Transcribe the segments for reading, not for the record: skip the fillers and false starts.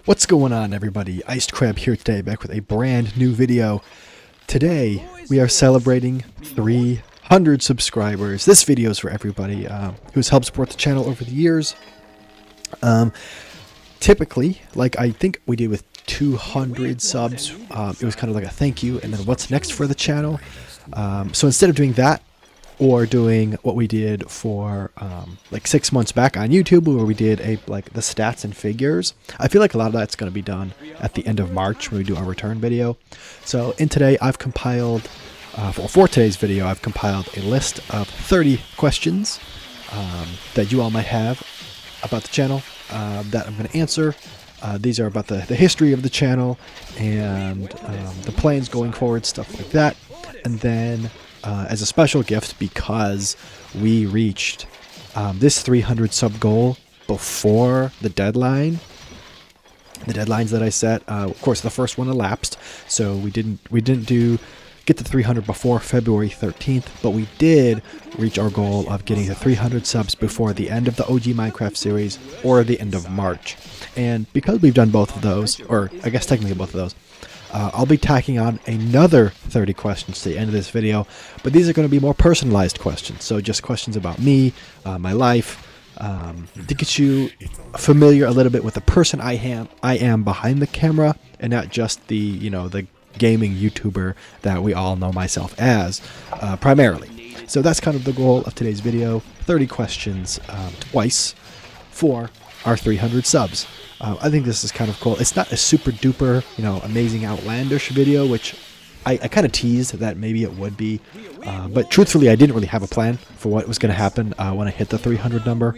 What's going on, everybody? Iced Crab here today, back with a brand new video. Today we are celebrating 300 subscribers. This video is for everybody who's helped support the channel over the years. Typically, like I think we did with 200 subs, it was kind of like a thank you and then what's next for the channel. So instead of doing that, or doing what we did for like 6 months back on YouTube, where we did like the stats and figures, I feel like a lot of that's going to be done at the end of March when we do our return video. So in today, I've compiled, for today's video, I've compiled a list of 30 questions that you all might have about the channel that I'm going to answer. These are about the history of the channel and the plans going forward, stuff like that. And then as a special gift, because we reached this 300 sub goal before the deadline, the deadlines that I set, of course the first one elapsed, so we didn't get to 300 before February 13th, but we did reach our goal of getting to 300 subs before the end of the OG Minecraft series or the end of March. And because we've done both of those, or I guess technically both of those, I'll be tacking on another 30 questions to the end of this video, but these are going to be more personalized questions. So just questions about me, my life, to get you familiar a little bit with the person I am behind the camera, and not just the the gaming YouTuber that we all know myself as primarily. So that's kind of the goal of today's video: 30 questions twice for our 300 subs. I think this is kind of cool. It's not a super duper, amazing outlandish video, which I kind of teased that maybe it would be. But truthfully, I didn't really have a plan for what was going to happen when I hit the 300 number.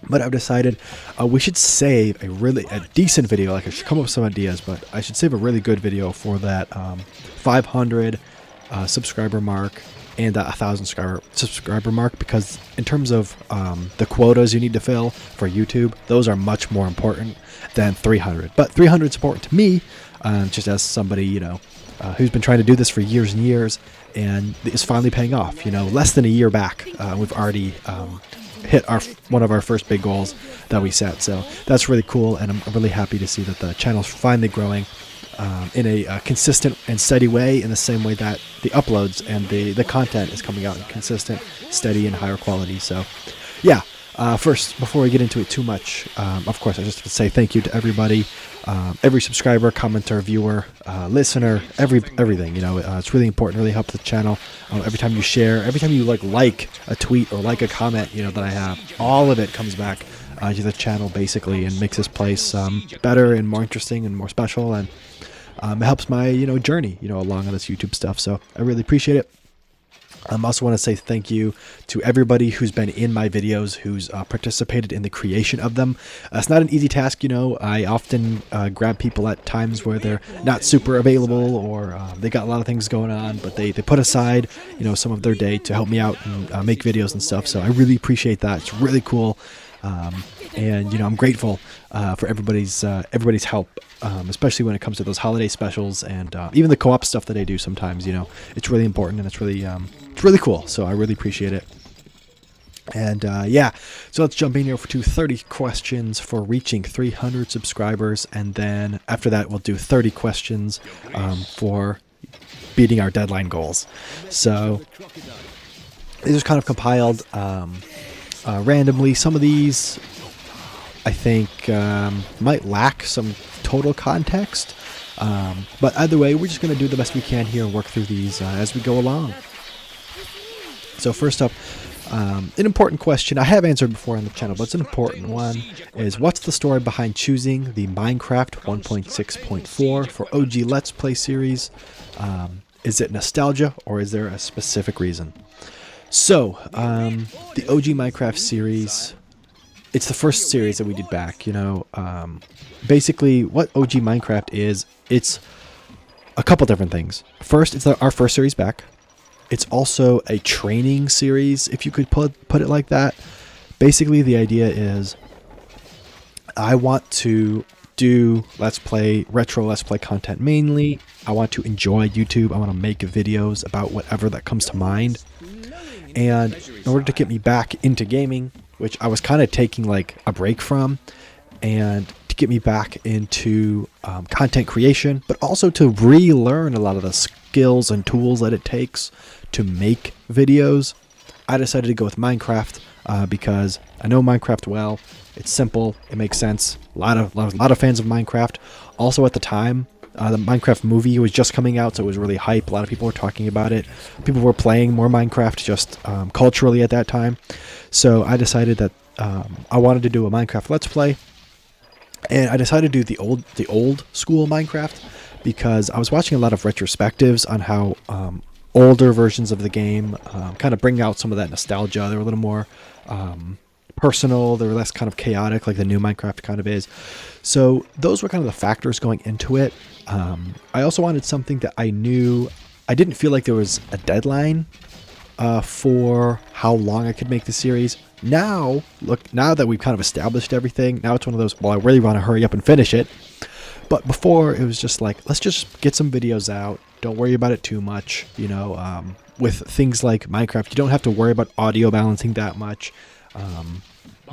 But I've decided we should save a decent video. Like, I should come up with some ideas, but I should save a really good video for that 500 subscriber mark and that 1,000 subscriber mark, because in terms of the quotas you need to fill for YouTube, those are much more important than 300. But 300 is important to me, just as somebody who's been trying to do this for years and years, and is finally paying off. Less than a year back, we've already hit one of our first big goals that we set. So that's really cool, and I'm really happy to see that the channel's finally growing in a consistent and steady way, in the same way that the uploads and the content is coming out in consistent, steady, and higher quality. So yeah, first, before we get into it too much, of course I just have to say thank you to everybody, every subscriber, commenter, viewer, listener, everything. It's really important, really helps the channel. Every time you share, every time you like a tweet or like a comment that I have, all of it comes back to the channel basically, and makes this place better and more interesting and more special, and it helps my journey along on this YouTube stuff. So I really appreciate it. I also want to say thank you to everybody who's been in my videos, who's participated in the creation of them. It's not an easy task. I often grab people at times where they're not super available, or they got a lot of things going on, but they put aside some of their day to help me out and make videos and stuff. So I really appreciate that. It's really cool. And I'm grateful for everybody's help, especially when it comes to those holiday specials, and even the co-op stuff that I do sometimes. It's really important, and it's really cool. So I really appreciate it. And yeah, so let's jump in here to 30 questions for reaching 300 subscribers, and then after that we'll do 30 questions for beating our deadline goals. So these are kind of compiled randomly. Some of these I think might lack some total context, but either way, we're just going to do the best we can here and work through these as we go along. So first up, an important question I have answered before on the channel, but it's an important one, is what's the story behind choosing the Minecraft 1.6.4 for OG Let's Play series? Is it nostalgia, or is there a specific reason? So, the OG Minecraft series, it's the first series that we did back. Basically what OG Minecraft is, it's a couple different things. First, it's our first series back. It's also a training series, if you could put it like that. Basically, the idea is I want to do retro Let's Play content mainly. I want to enjoy YouTube. I want to make videos about whatever that comes to mind. And in order to get me back into gaming, which I was kind of taking like a break from, and to get me back into content creation, but also to relearn a lot of the skills and tools that it takes to make videos, I decided to go with Minecraft because I know Minecraft well. It's simple. It makes sense. A lot of fans of Minecraft. Also at the time, the Minecraft movie was just coming out, so it was really hype. A lot of people were talking about it. People were playing more Minecraft just culturally at that time. So I decided that I wanted to do a Minecraft Let's Play. And I decided to do the old school Minecraft because I was watching a lot of retrospectives on how older versions of the game kind of bring out some of that nostalgia. They're a little more personal. They're less kind of chaotic like the new Minecraft kind of is. So those were kind of the factors going into it. I also wanted something that I knew I didn't feel like there was a deadline for how long I could make the series. Now that we've kind of established everything, now it's one of those, well, I really want to hurry up and finish it. But before, it was just like, let's just get some videos out. Don't worry about it too much. You know, with things like Minecraft, you don't have to worry about audio balancing that much.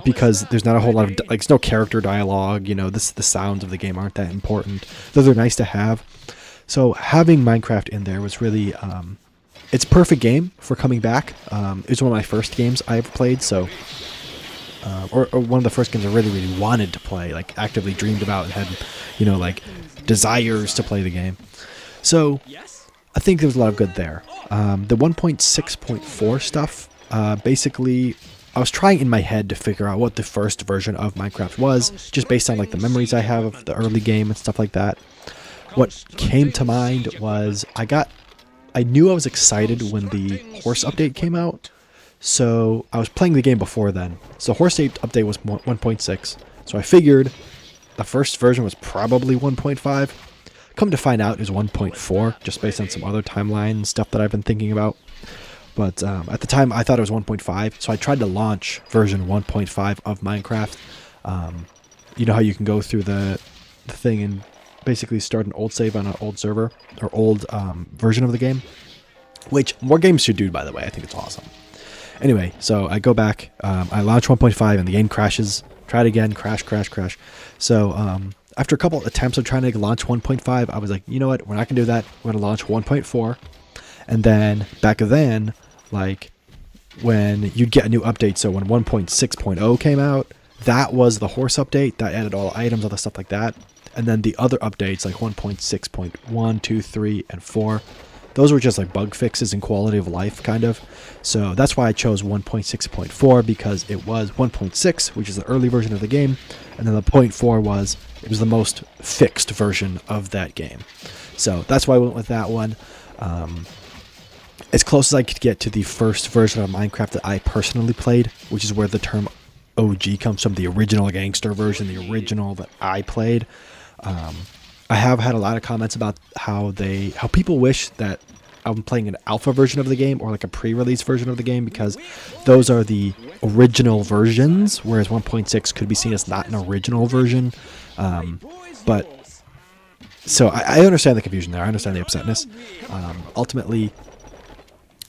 Because there's not a whole lot of, like, there's no character dialogue. You know, the sounds of the game aren't that important. Though they're nice to have. So having Minecraft in there was really, it's a perfect game for coming back. It was one of my first games I ever played, so or one of the first games I really wanted to play, like actively dreamed about and had, you know, like desires to play the game. So I think there was a lot of good there. The 1.6.4 stuff, basically, I was trying in my head to figure out what the first version of Minecraft was, just based on like the memories I have of the early game and stuff like that. What came to mind was I knew I was excited when the horse update came out, so I was playing the game before then. So horse update was 1.6, so I figured the first version was probably 1.5. Come to find out it was 1.4, just based on some other timeline stuff that I've been thinking about. But at the time, I thought it was 1.5, so I tried to launch version 1.5 of Minecraft. You know how you can go through the thing and basically start an old save on an old server, or old version of the game, which more games should do, by the way. I think it's awesome. Anyway, so I go back, I launch 1.5 and the game crashes. Try it again, crash. So after a couple attempts of trying to launch 1.5, I was like, you know what, we're not going to do that. We're going to launch 1.4. And then back then, like when you'd get a new update, so when 1.6.0 came out, that was the horse update that added all items, all the stuff like that. And then the other updates, like 1.6.1, 2, 3, and 4, those were just like bug fixes and quality of life, kind of. So that's why I chose 1.6.4, because it was 1.6, which is the early version of the game, and then the 0.4 was the most fixed version of that game. So that's why I went with that one. As close as I could get to the first version of Minecraft that I personally played, which is where the term OG comes from, the original gangster version, the original that I played. I have had a lot of comments about how people wish that I'm playing an alpha version of the game or like a pre-release version of the game, because those are the original versions, whereas 1.6 could be seen as not an original version. But so I understand the confusion there. I understand the upsetness. Ultimately,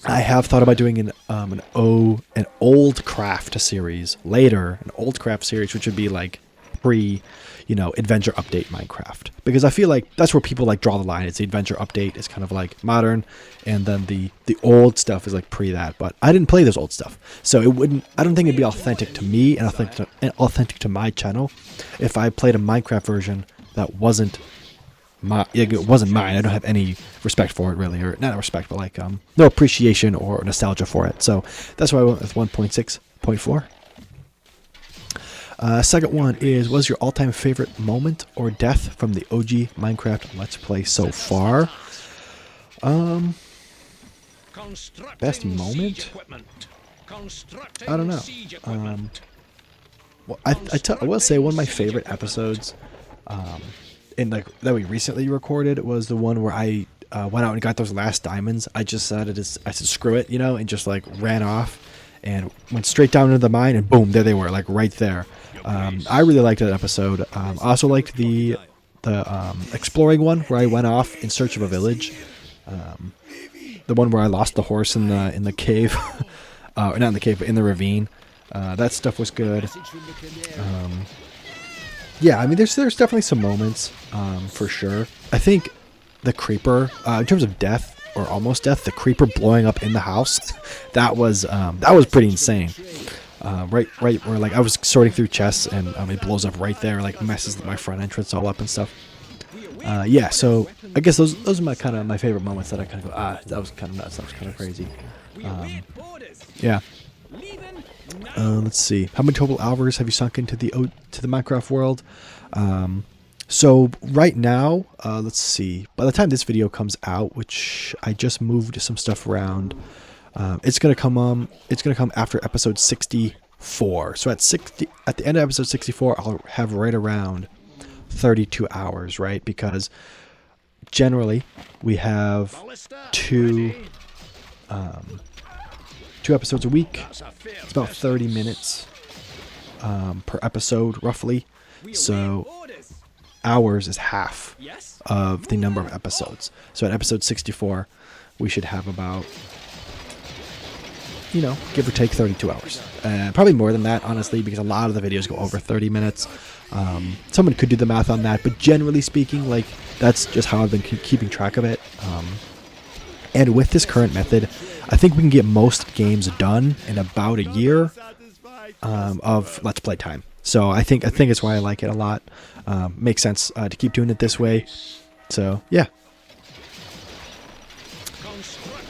I have thought about doing an old craft series later, an old craft series, which would be like adventure update Minecraft, because I feel like that's where people like draw the line. It's the adventure update is kind of like modern, and then the old stuff is like pre that. But I didn't play this old stuff, so I don't think it'd be authentic to me and authentic to my channel if I played a Minecraft version that wasn't mine. I don't have any respect for it, really, or not respect, but like no appreciation or nostalgia for it. So that's why I went with 1.6.4. Second one is, what is your all-time favorite moment or death from the OG Minecraft Let's Play so far? Best moment? I don't know. Well, I will say one of my favorite episodes that we recently recorded was the one where I went out and got those last diamonds. I said screw it, and just like ran off and went straight down into the mine, and boom, there they were, like right there. I really liked that episode. I also liked the exploring one where I went off in search of a village. The one where I lost the horse in the cave, not in the cave, but in the ravine. That stuff was good. Yeah, I mean, there's definitely some moments, for sure. I think the creeper, in terms of death or almost death, the creeper blowing up in the house, that was pretty insane. Right where like I was sorting through chests and it blows up right there, like messes my front entrance all up and stuff. Yeah, so I guess those are my kind of my favorite moments that I kind of go, that was kind of nuts, that was kind of crazy. Yeah. Let's see. How many total hours have you sunk into the Minecraft world? So right now, let's see. By the time this video comes out, which I just moved some stuff around, it's gonna come after episode 64. So at the end of episode 64, I'll have right around 32 hours, right? Because generally we have two episodes a week. It's about 30 minutes per episode, roughly. So hours is half of the number of episodes. So at episode 64, we should have about, give or take 32 hours. Probably more than that, honestly, because a lot of the videos go over 30 minutes. Someone could do the math on that, but generally speaking, like, that's just how I've been keeping track of it. And with this current method, I think we can get most games done in about a year of Let's Play time. So I think it's why I like it a lot. Makes sense to keep doing it this way. So yeah.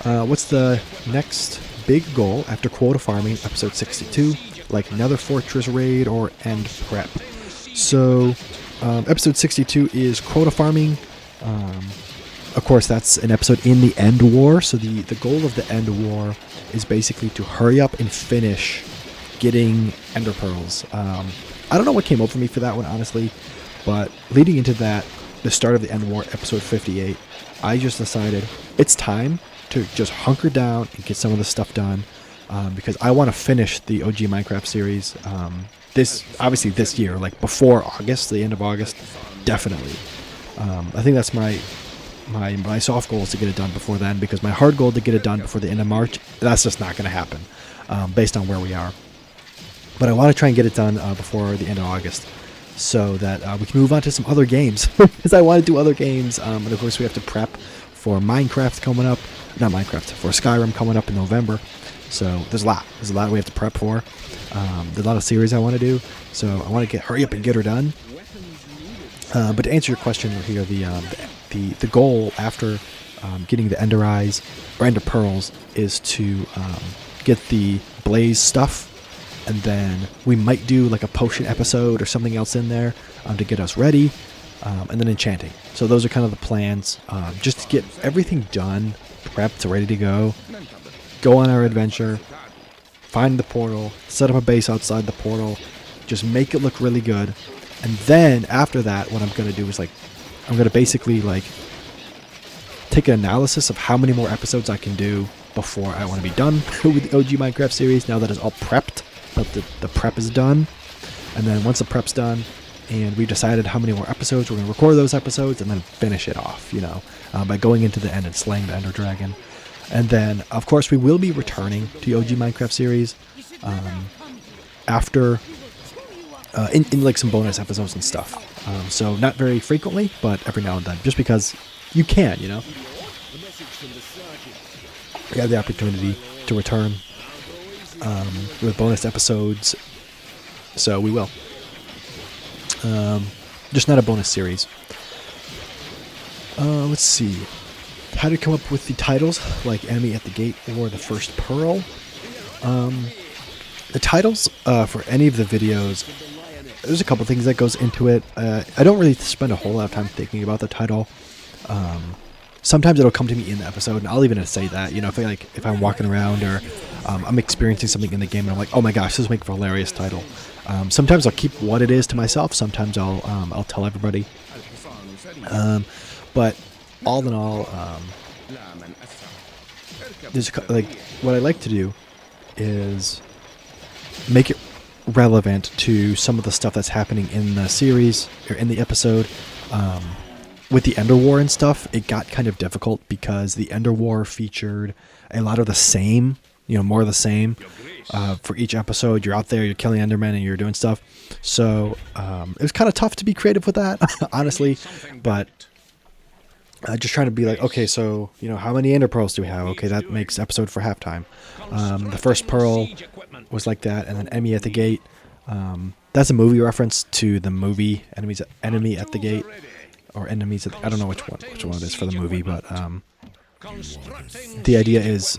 What's the next big goal after quota farming? Episode 62, like another fortress raid or end prep. So episode 62 is quota farming. Of course, that's an episode in the End War. So the goal of the End War is basically to hurry up and finish getting Ender Pearls. I don't know what came up for me for that one, honestly. But leading into that, the start of the End War, episode 58, I just decided it's time to just hunker down and get some of the stuff done. Because I want to finish the OG Minecraft series this year, like before August, the end of August, definitely. I think that's my soft goal is to get it done before then, because my hard goal to get it done before the end of March, that's just not going to happen based on where we are. But I want to try and get it done before the end of August so that we can move on to some other games, because I want to do other games. And of course we have to prep for Minecraft coming up, not Minecraft, for Skyrim coming up in November. So there's a lot we have to prep for. There's a lot of series I want to do, so I want to hurry up and get her done. But to answer your question here, the goal after getting the Ender Eyes or Ender Pearls is to get the Blaze stuff, and then we might do like a potion episode or something else in there to get us ready, and then enchanting. So those are kind of the plans, just to get everything done, prepped, ready to go on our adventure, find the portal, set up a base outside the portal, just make it look really good. And then after that, what I'm going to do is I'm going to basically take an analysis of how many more episodes I can do before I want to be done with the OG Minecraft series, now that it's all prepped, that the prep is done. And then once the prep's done and we've decided how many more episodes, we're going to record those episodes and then finish it off, by going into the end and slaying the Ender Dragon. And then, of course, we will be returning to the OG Minecraft series after in like some bonus episodes and stuff. So not very frequently, but every now and then, just because you can, We have the opportunity to return with bonus episodes, so we will. Just not a bonus series. Let's see. How to come up with the titles, like Enemy at the Gate or The First Pearl. The titles for any of the videos, there's a couple things that goes into it. I don't really spend a whole lot of time thinking about the title. Sometimes it'll come to me in the episode, and I'll even say that, if I'm walking around or I'm experiencing something in the game and I'm like, oh my gosh, this would make a hilarious title. Sometimes I'll keep what it is to myself. Sometimes I'll tell everybody. But all in all, there's what I like to do is make it relevant to some of the stuff that's happening in the series or in the episode. With the Ender War and stuff, it got kind of difficult because the Ender War featured a lot of the same more of the same. For each episode, you're out there, you're killing Endermen, and you're doing stuff. So it was kind of tough to be creative with that, honestly. But just trying to be like, okay, so how many Ender pearls do we have? Okay, that makes episode for halftime. The first pearl was like that, and then Enemy at the Gate. That's a movie reference to the movie Enemy at the Gate, or Enemies at I don't know which one it is for the movie, but the idea is,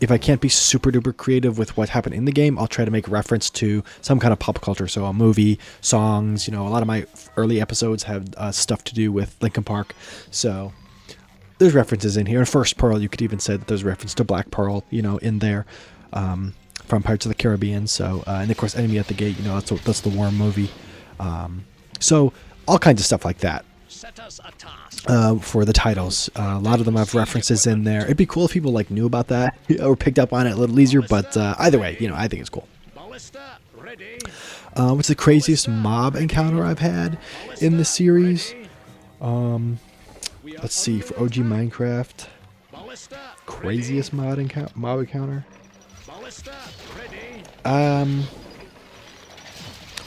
if I can't be super duper creative with what happened in the game, I'll try to make reference to some kind of pop culture. So a movie, songs, a lot of my early episodes have stuff to do with Linkin Park. So there's references in here. In First Pearl, you could even say that there's reference to Black Pearl, in there, from Pirates of the Caribbean. So, and of course, Enemy at the Gate, that's the Worm movie. So all kinds of stuff like that. For the titles, a lot of them have references in there. It'd be cool if people knew about that or picked up on it a little easier. But either way, I think it's cool. What's the craziest mob encounter I've had in the series? Let's see, for OG Minecraft, craziest mob encounter.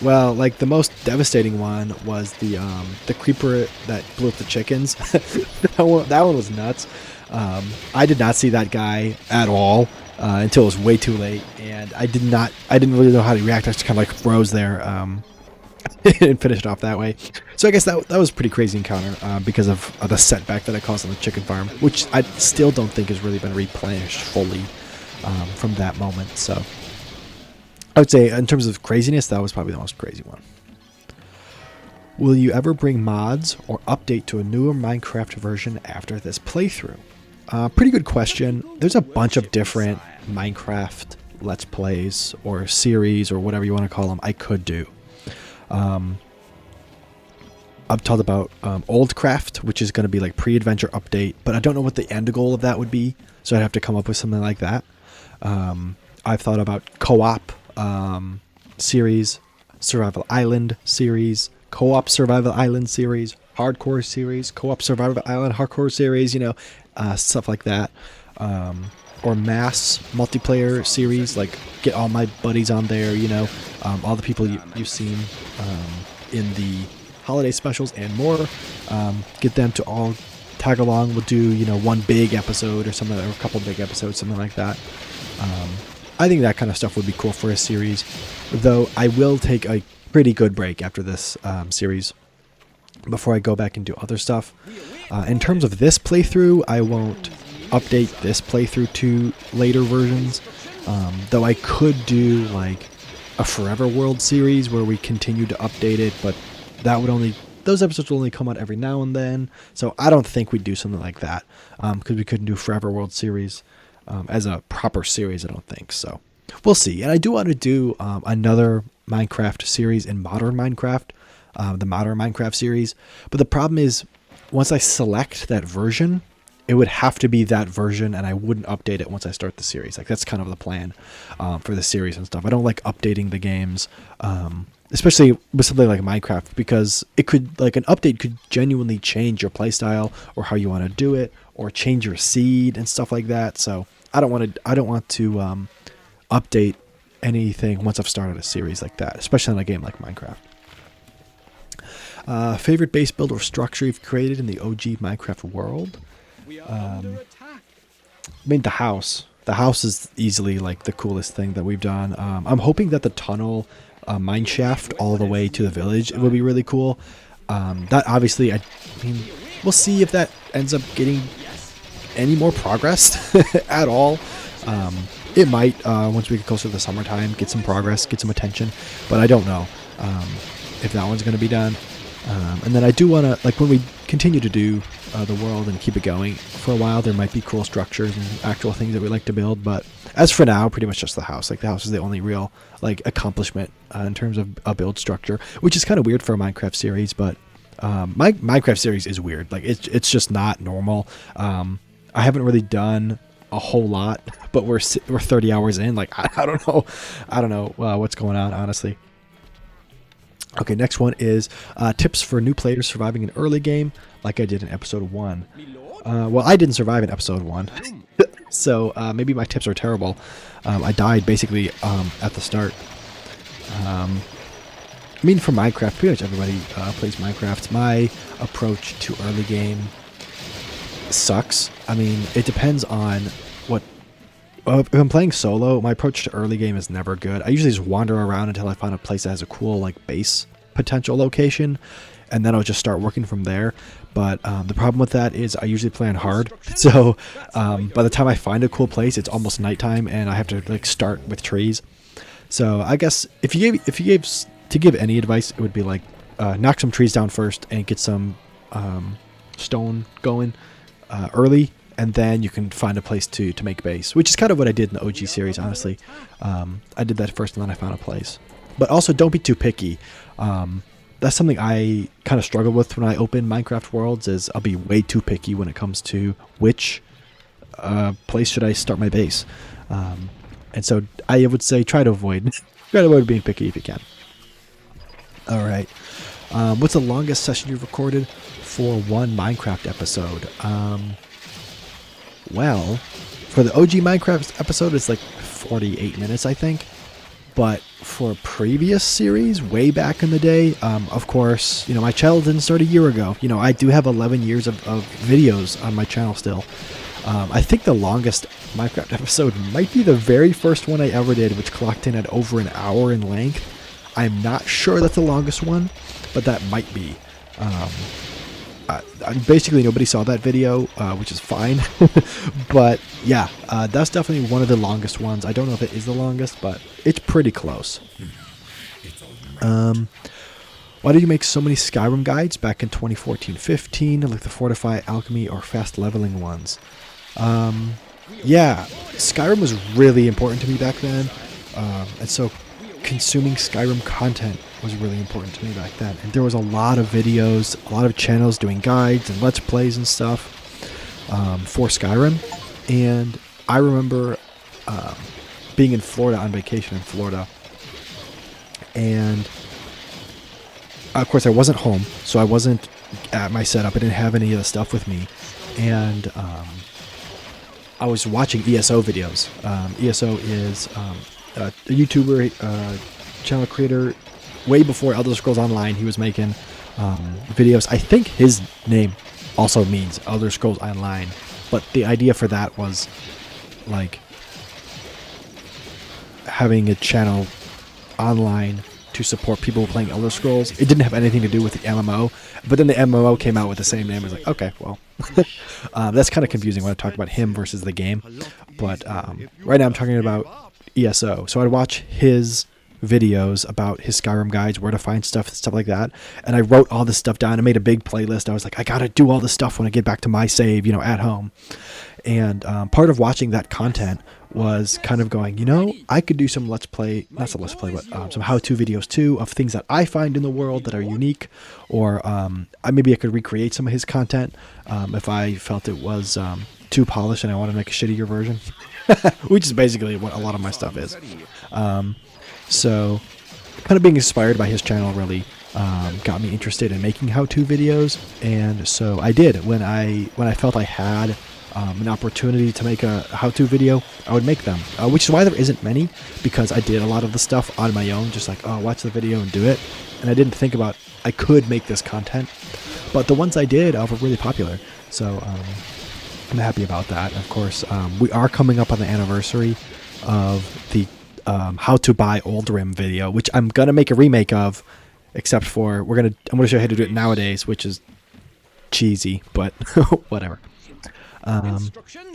Well, the most devastating one was the creeper that blew up the chickens. that one was nuts. I did not see that guy at all until it was way too late, and I didn't really know how to react. I just kind of froze there and finished it off that way. So I guess that was a pretty crazy encounter because of the setback that I caused on the chicken farm, which I still don't think has really been replenished fully from that moment. So I would say, in terms of craziness, that was probably the most crazy one. Will you ever bring mods or update to a newer Minecraft version after this playthrough? Pretty good question. There's a bunch of different Minecraft Let's Plays or series or whatever you want to call them I could do. I've talked about Oldcraft, which is going to be pre-adventure update, but I don't know what the end goal of that would be, so I'd have to come up with something like that. I've thought about co-op series, Survival Island series, co-op Survival Island series, hardcore series, co-op Survival Island hardcore series, stuff like that. Or mass multiplayer series, get all my buddies on there, all the people you've seen in the holiday specials and more. Get them to all tag along. We'll do, one big episode or something, or a couple big episodes, something like that. I think that kind of stuff would be cool for a series, though I will take a pretty good break after this series before I go back and do other stuff. In terms of this playthrough, I won't update this playthrough to later versions, though I could do a Forever World series where we continue to update it, but those episodes will only come out every now and then, so I don't think we'd do something like that, because we couldn't do Forever World series as a proper series, I don't think. So we'll see. And I do want to do another Minecraft series in Modern Minecraft, the Modern Minecraft series, but the problem is, once I select that version, it would have to be that version, and I wouldn't update it once I start the series. That's kind of the plan for the series and stuff. I don't like updating the games, especially with something like Minecraft, because it could, an update could genuinely change your playstyle or how you want to do it, or change your seed and stuff like that. So I don't want to update anything once I've started a series like that, especially on a game like Minecraft. Favorite base build or structure you've created in the OG Minecraft world? The house. The house is easily the coolest thing that we've done. I'm hoping that the tunnel mine shaft all the way to the village, it would be really cool. That obviously, we'll see if that ends up getting any more progress at all. It might, once we get closer to the summertime, get some progress, get some attention, but I don't know if that one's going to be done. And then I do want to, when we continue to do the world and keep it going for a while, there might be cool structures and actual things that we like to build, but as for now, pretty much just the house. The house is the only real accomplishment in terms of a build structure, which is kind of weird for a Minecraft series, but my Minecraft series is weird. It's just not normal. I haven't really done a whole lot, but we're 30 hours in. I don't know what's going on, honestly. Okay, next one is tips for new players surviving an early game, like I did in episode 1. Well, I didn't survive in episode 1, So maybe my tips are terrible. I died basically at the start. I mean, for Minecraft, pretty much everybody plays Minecraft. My approach to early game sucks. I mean, it depends on what... if I'm playing solo, my approach to early game is never good. I usually just wander around until I find a place that has a cool like base potential location, and then I'll just start working from there. But the problem with that is I usually play on hard, so by the time I find a cool place, it's almost nighttime, and I have to like start with trees. So I guess if you gave to give any advice, it would be like knock some trees down first and get some stone going early, and then you can find a place to make base, which is kind of what I did in the OG series, honestly. I did that first, and then I found a place. But also, don't be too picky. That's something I kind of struggle with when I open Minecraft worlds, is I'll be way too picky when it comes to which place should I start my base. And so I would say try to avoid being picky if you can. All right. What's the longest session you've recorded for one Minecraft episode? Well, for the OG Minecraft episode, it's like 48 minutes, I think. But for a previous series, way back in the day, of course, my channel didn't start a year ago. I do have 11 years of videos on my channel still. I think the longest Minecraft episode might be the very first one I ever did, which clocked in at over an hour in length. I'm not sure that's the longest one, but that might be. Basically, nobody saw that video, which is fine. But yeah, that's definitely one of the longest ones. I don't know if it is the longest, but it's pretty close. Why did you make so many Skyrim guides back in 2014-15, like the Fortify, Alchemy, or Fast Leveling ones? Yeah, Skyrim was really important to me back then, and so consuming Skyrim content was really important to me back then. And there was a lot of videos, a lot of channels doing guides and let's plays and stuff for Skyrim. And I remember being in Florida on vacation in Florida, and of course I wasn't home, so I wasn't at my setup. I didn't have any of the stuff with me, and I was watching ESO videos. ESO is a YouTuber, channel creator. Way before Elder Scrolls Online, he was making videos. I think his name also means Elder Scrolls Online, but the idea for that was like having a channel online to support people playing Elder Scrolls. It didn't have anything to do with the MMO, but then the MMO came out with the same name. I was like, okay, well, that's kind of confusing when I talk about him versus the game. But right now I'm talking about ESO. So I'd watch his videos about his Skyrim guides, where to find stuff like that. And I wrote all this stuff down and made a big playlist. I was like, I got to do all this stuff when I get back to my save, at home. And part of watching that content was kind of going, I could do some let's play, not some let's play, but some how-to videos too, of things that I find in the world that are unique, or maybe I could recreate some of his content if I felt it was too polished and I want to make a shittier version, which is basically what a lot of my stuff is. So kind of being inspired by his channel really got me interested in making how-to videos, and so I did. When I felt I had an opportunity to make a how-to video, I would make them, which is why there isn't many, because I did a lot of the stuff on my own, just like, watch the video and do it, and I didn't think about I could make this content. But the ones I did were really popular, so I'm happy about that. And of course, we are coming up on the anniversary of the how to buy Oldrim video, which I'm gonna make a remake of, except for I'm gonna show you how to do it nowadays, which is cheesy, but whatever.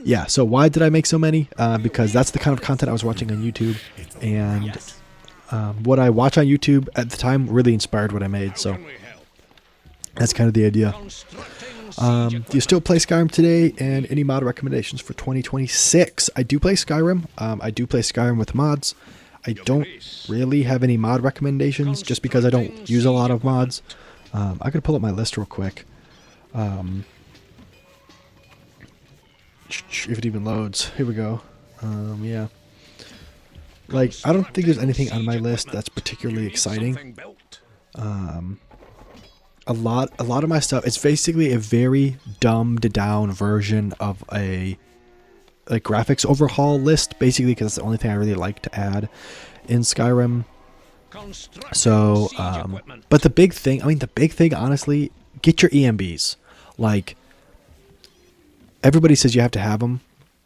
Yeah, so why did I make so many? Because that's the kind of content I was watching on YouTube, and what I watch on YouTube at the time really inspired what I made, so that's kind of the idea. Do you still play Skyrim today, and any mod recommendations for 2026? I do play Skyrim. I do play Skyrim with mods. I don't really have any mod recommendations just because I don't use a lot of mods. I could pull up my list real quick. If it even loads. Here we go. Yeah. Like, I don't think there's anything on my list that's particularly exciting. A lot of my stuff, it's basically a very dumbed down version of a like graphics overhaul list, basically because it's the only thing I really like to add in Skyrim. So, but the big thing, honestly, get your EMBs. Like, everybody says you have to have them,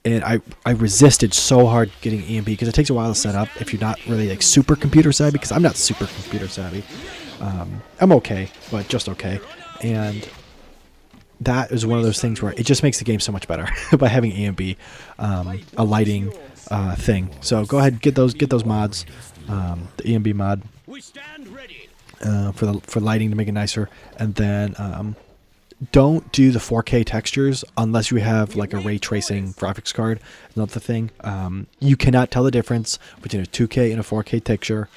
and I resisted so hard getting EMB because it takes a while to set up if you're not really like super computer savvy, because I'm not super computer savvy. I'm okay, but just okay. And that is one of those things where it just makes the game so much better by having EMB, a lighting thing. So go ahead, get those mods, the EMB mod for lighting to make it nicer, and then don't do the 4K textures unless you have like a ray tracing graphics card. Another thing, you cannot tell the difference between a 2K and a 4K texture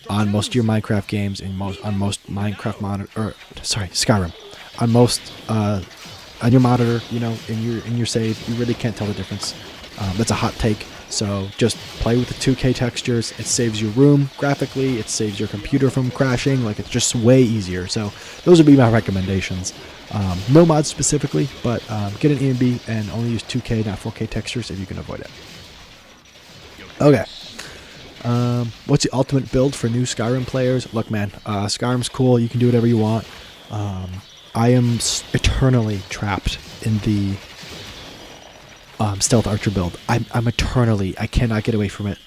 on most of your Minecraft games, on most Minecraft monitor, Skyrim, on most on your monitor, you know, in your save, you really can't tell the difference. That's a hot take. So just play with the 2K textures. It saves you room graphically. It saves your computer from crashing. Like, it's just way easier. So those would be my recommendations. No mods specifically, but get an EMB and only use 2K, not 4K textures if you can avoid it. Okay. What's the ultimate build for new Skyrim players? Look, man, Skyrim's cool. You can do whatever you want. I am eternally trapped in the stealth archer build. I'm eternally, I cannot get away from it.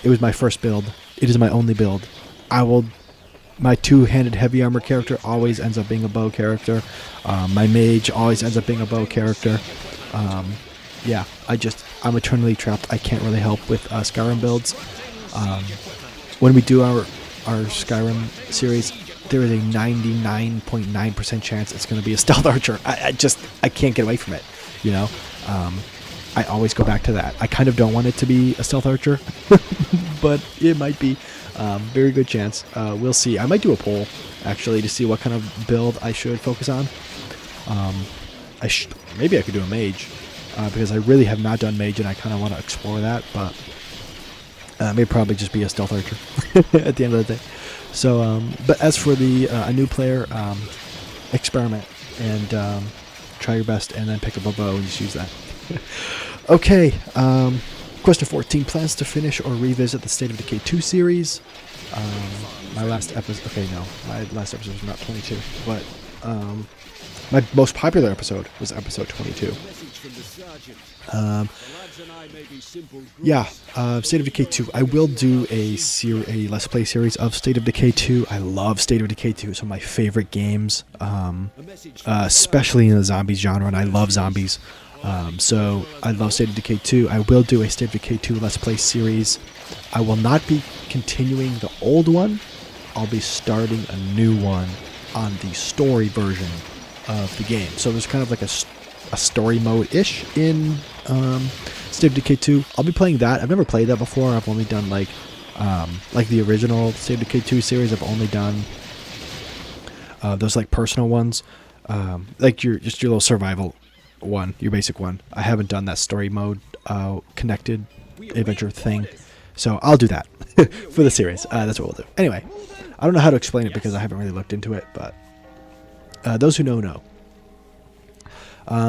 It was my first build. It is my only build. My two-handed heavy armor character always ends up being a bow character. My mage always ends up being a bow character. Yeah, I'm eternally trapped. I can't really help with Skyrim builds. When we do our Skyrim series, there is a 99.9% chance it's going to be a stealth archer. I can't get away from it, you know. I always go back to that. I kind of don't want it to be a stealth archer, but it might be. Very good chance. We'll see. I might do a poll, actually, to see what kind of build I should focus on. Maybe I could do a mage, because I really have not done mage, and I kind of want to explore that, but maybe probably just be a stealth archer at the end of the day. So, but as for a new player, experiment and try your best, and then pick up a bow and just use that. Okay, question 14, plans to finish or revisit the State of Decay 2 series. My last episode was not 22, but my most popular episode was episode 22. Yeah, State of Decay 2. I will do a Let's Play series of State of Decay 2. I love State of Decay 2. It's one of my favorite games, especially in the zombies genre, and I love zombies. So I love State of Decay 2. I will do a State of Decay 2 Let's Play series. I will not be continuing the old one. I'll be starting a new one on the story version of the game. So there's kind of like a story mode-ish in State of Decay 2. I'll be playing that. I've never played that before. I've only done like the original State of Decay 2 series. I've only done those like personal ones, like your little survival one, your basic one. I haven't done that story mode connected adventure thing, so I'll do that for the series. That's what we'll do. Anyway, I don't know how to explain it because I haven't really looked into it, but those who know.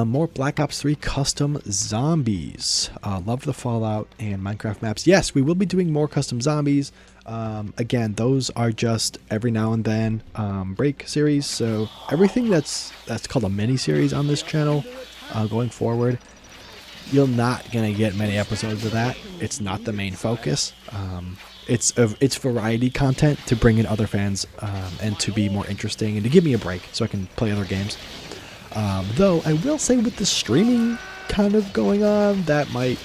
More Black Ops 3 custom zombies. Love the Fallout and Minecraft maps. Yes, we will be doing more custom zombies. Again, those are just every now and then break series. So everything that's called a mini series on this channel going forward, you're not gonna get many episodes of that. It's not the main focus. It's variety content to bring in other fans and to be more interesting and to give me a break so I can play other games. Though I will say, with the streaming kind of going on, that might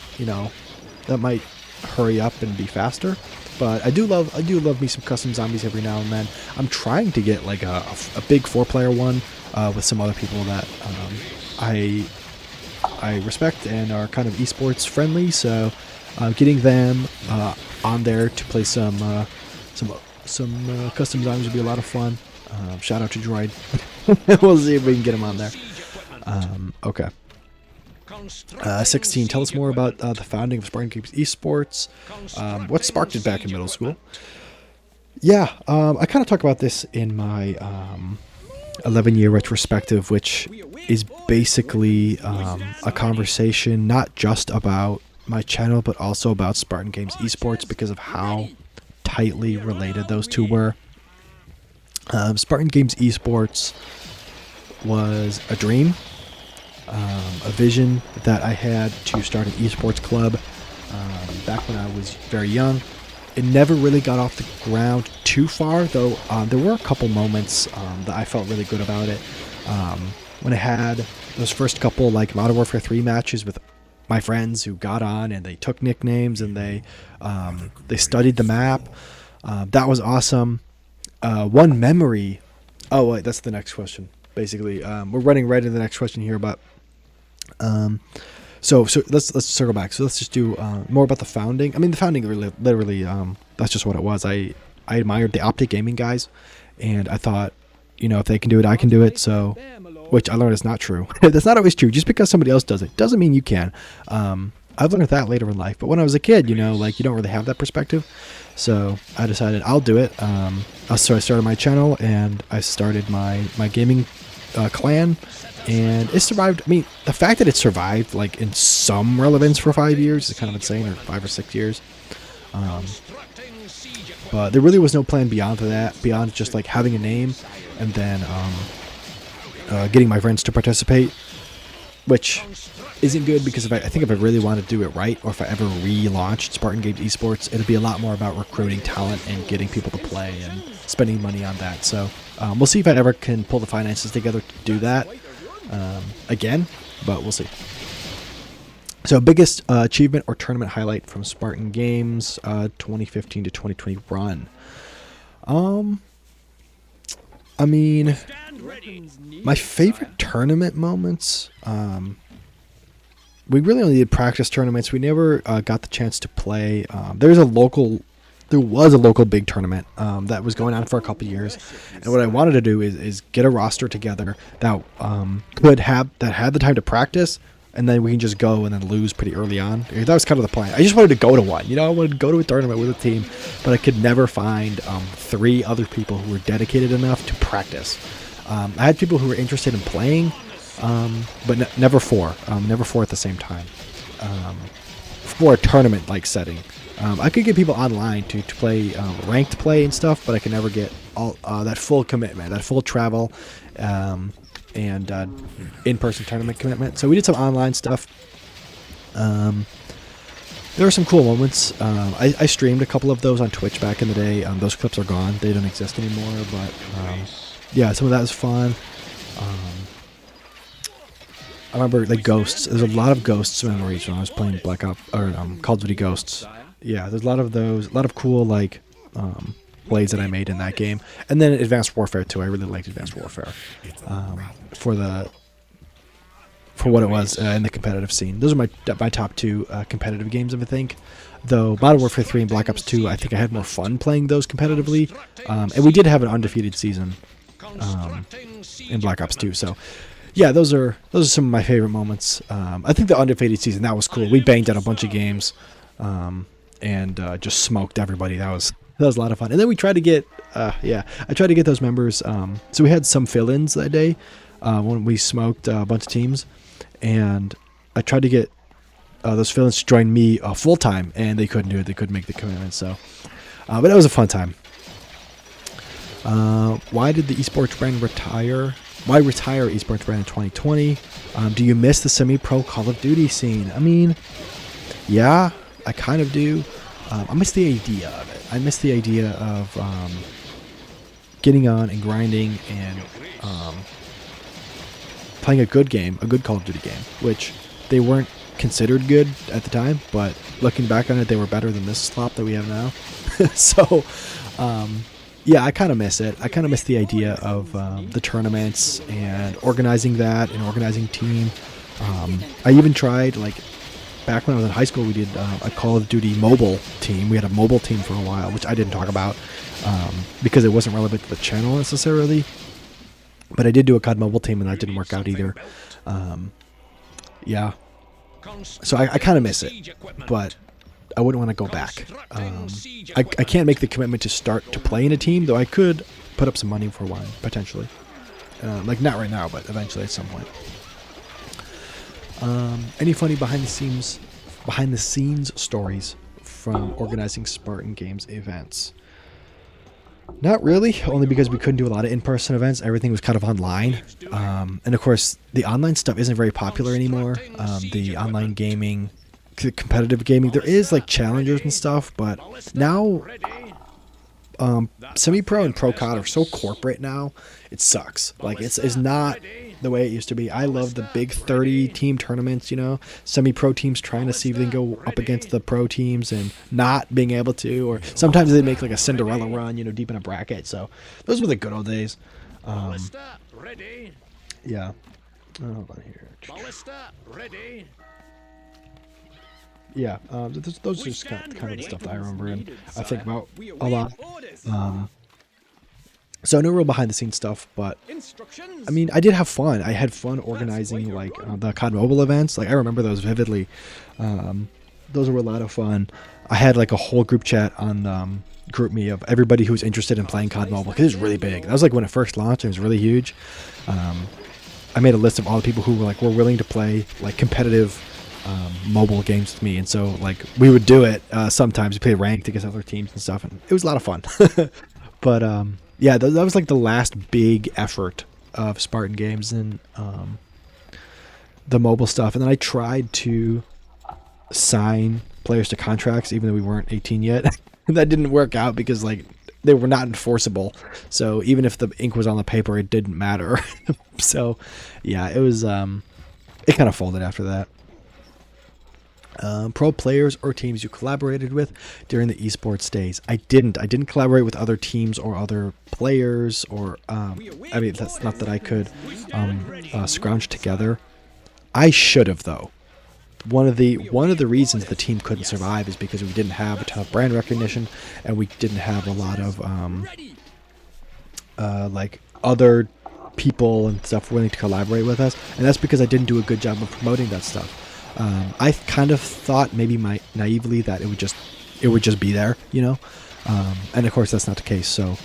hurry up and be faster. But I do love me some custom zombies every now and then. I'm trying to get like a big 4-player one with some other people that I respect and are kind of esports friendly. So getting them on there to play some custom zombies would be a lot of fun. Shout out to Droid. We'll see if we can get him on there. Okay. 16. Tell us more about the founding of Spartan Games Esports. What sparked it back in middle school? Yeah, I kind of talk about this in my 11-year retrospective, which is basically a conversation not just about my channel, but also about Spartan Games Esports because of how tightly related those two were. Spartan Games Esports was a dream, a vision that I had to start an esports club back when I was very young. It never really got off the ground too far, though there were a couple moments that I felt really good about it. When I had those first couple like Modern Warfare 3 matches with my friends who got on and they took nicknames and they studied the map. That was awesome. One memory. Oh wait, that's the next question. Basically, we're running right into the next question here, but so let's circle back. So let's just do more about the founding. I mean, the founding literally that's just what it was. I admired the Optic Gaming guys, and I thought, if they can do it, I can do it. So, which I learned is not true. That's not always true. Just because somebody else does it doesn't mean you can. I've learned that later in life. But when I was a kid, like you don't really have that perspective. So I decided I'll do it. So I started my channel and I started my gaming clan, and it survived. I mean, the fact that it survived like in some relevance for 5 years is kind of insane, or 5 or 6 years. But there really was no plan beyond that, beyond just like having a name and then getting my friends to participate, which isn't good because I think if I really want to do it right, or if I ever relaunched Spartan Games Esports, it'd be a lot more about recruiting talent and getting people to play and spending money on that. So we'll see if I ever can pull the finances together to do that again, but we'll see. So biggest achievement or tournament highlight from Spartan Games 2015 to 2020 run. I mean, my favorite tournament moments, we really only did practice tournaments. We never got the chance to play. There was a local big tournament that was going on for a couple years, and what I wanted to do is get a roster together that had the time to practice, and then we can just go and then lose pretty early on. That was kind of the plan. I just wanted to go to one. I wanted to go to a tournament with a team, but I could never find 3 other people who were dedicated enough to practice. I had people who were interested in playing, but never 4. Never 4 at the same time. For a tournament-like setting. I could get people online to play ranked play and stuff, but I could never get all that full commitment, that full travel, and in-person tournament commitment. So we did some online stuff. There were some cool moments. I streamed a couple of those on Twitch back in the day. Those clips are gone. They don't exist anymore. But yeah, some of that was fun. I remember like Ghosts. There's a lot of Ghosts memories when I was playing Black Ops or Call of Duty Ghosts. Yeah, there's a lot of those. A lot of cool like plays that I made in that game. And then Advanced Warfare too. I really liked Advanced Warfare for what it was in the competitive scene. Those are my top 2 competitive games, I think. Though Modern Warfare 3 and Black Ops 2, I think I had more fun playing those competitively. And we did have an undefeated season in Black Ops 2. So yeah, those are some of my favorite moments. I think the undefeated season, that was cool. We banged out a bunch of games and just smoked everybody. That was a lot of fun. And then we tried to get I tried to get those members. So we had some fill-ins that day when we smoked a bunch of teams. And I tried to get those fill-ins to join me full-time, and they couldn't do it. They couldn't make the commitment. So, but it was a fun time. Why did the esports brand retire? Why retire esports brand in 2020? Do you miss the semi-pro Call of Duty scene? I mean, yeah, I kind of do. I miss the idea of it. I miss the idea of getting on and grinding and playing a good game, a good Call of Duty game, which they weren't considered good at the time, but looking back on it, they were better than this slop that we have now. So, yeah, I kind of miss it. I kind of miss the idea of the tournaments and organizing that and organizing team. I even tried, like, back when I was in high school, we did a Call of Duty mobile team. We had a mobile team for a while, which I didn't talk about because it wasn't relevant to the channel necessarily. But I did do a COD mobile team, and that didn't work out either. Yeah. So I kind of miss it, but I wouldn't want to go back. I can't make the commitment to start to play in a team, though I could put up some money for one, potentially. Like not right now, but eventually at some point. Any funny behind the scenes stories from organizing Spartan Games events? Not really, only because we couldn't do a lot of in-person events. Everything was kind of online. And of course, the online stuff isn't very popular anymore. The online gaming, competitive gaming, there is like challengers and stuff, but now semi-pro and pro COD are so corporate now, it sucks. Like it's not the way it used to be. I love the big 30 team tournaments, you know, semi-pro teams trying to see if they can go up against the pro teams and not being able to, or sometimes they make like a Cinderella run, you know, deep in a bracket. So those were the good old days. Yeah. Hold on here. Yeah, those are just kind of the stuff that I remember and I think about a lot. So no real behind the scenes stuff, but I mean, I did have fun. I had fun organizing like the COD Mobile events. Like I remember those vividly. Those were a lot of fun. I had like a whole group chat on Group Me of everybody who was interested in playing COD Mobile because it was really big. That was like when it first launched. It was really huge. I made a list of all the people who were willing to play like competitive mobile games with me, and so like we would do it sometimes. We play ranked against other teams and stuff, and it was a lot of fun. But yeah, that was like the last big effort of Spartan Games and the mobile stuff. And then I tried to sign players to contracts even though we weren't 18 yet. And that didn't work out because like they were not enforceable. So even if the ink was on the paper, it didn't matter. So yeah, it was it kind of folded after that. Pro players or teams you collaborated with during the esports days? I didn't collaborate with other teams or other players, or I mean, that's not that I could scrounge together. I should have, though. One of the reasons the team couldn't survive is because we didn't have a ton of brand recognition, and we didn't have a lot of like other people and stuff willing to collaborate with us, and that's because I didn't do a good job of promoting that stuff. I kind of thought maybe naively that it would just be there, you know, and of course that's not the case. So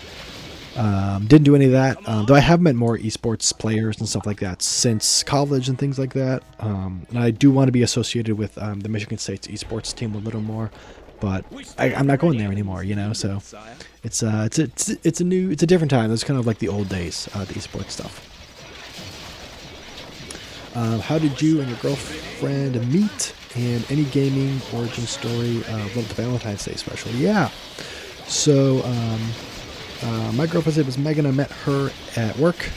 didn't do any of that. Though I have met more esports players and stuff like that since college and things like that. And I do want to be associated with the Michigan State's esports team a little more, but I'm not going there anymore, you know. So it's a different time. It's kind of like the old days, the esports stuff. How did you and your girlfriend meet? And any gaming origin story of the Valentine's Day special? Yeah. So my girlfriend's name was Megan. I met her at work.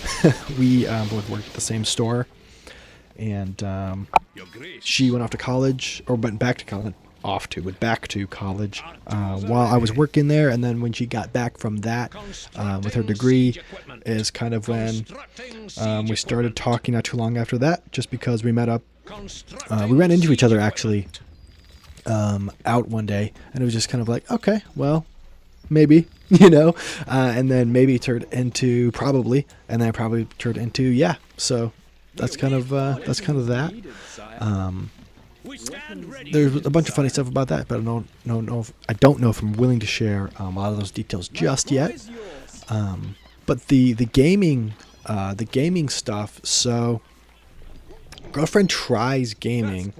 We both worked at the same store, and she went off to college, or went back to college. Went back to college while I was working there, and then when she got back from that with her degree is kind of when we started talking not too long after that, just because we met up. We ran into each other actually out one day, and it was just kind of like, okay, well, maybe, you know, and then maybe turned into probably, and then probably turned into yeah. So that's kind of that. There's a bunch of funny stuff about that, but I don't know if I'm willing to share a lot of those details just yet. But the gaming stuff. So, girlfriend tries gaming,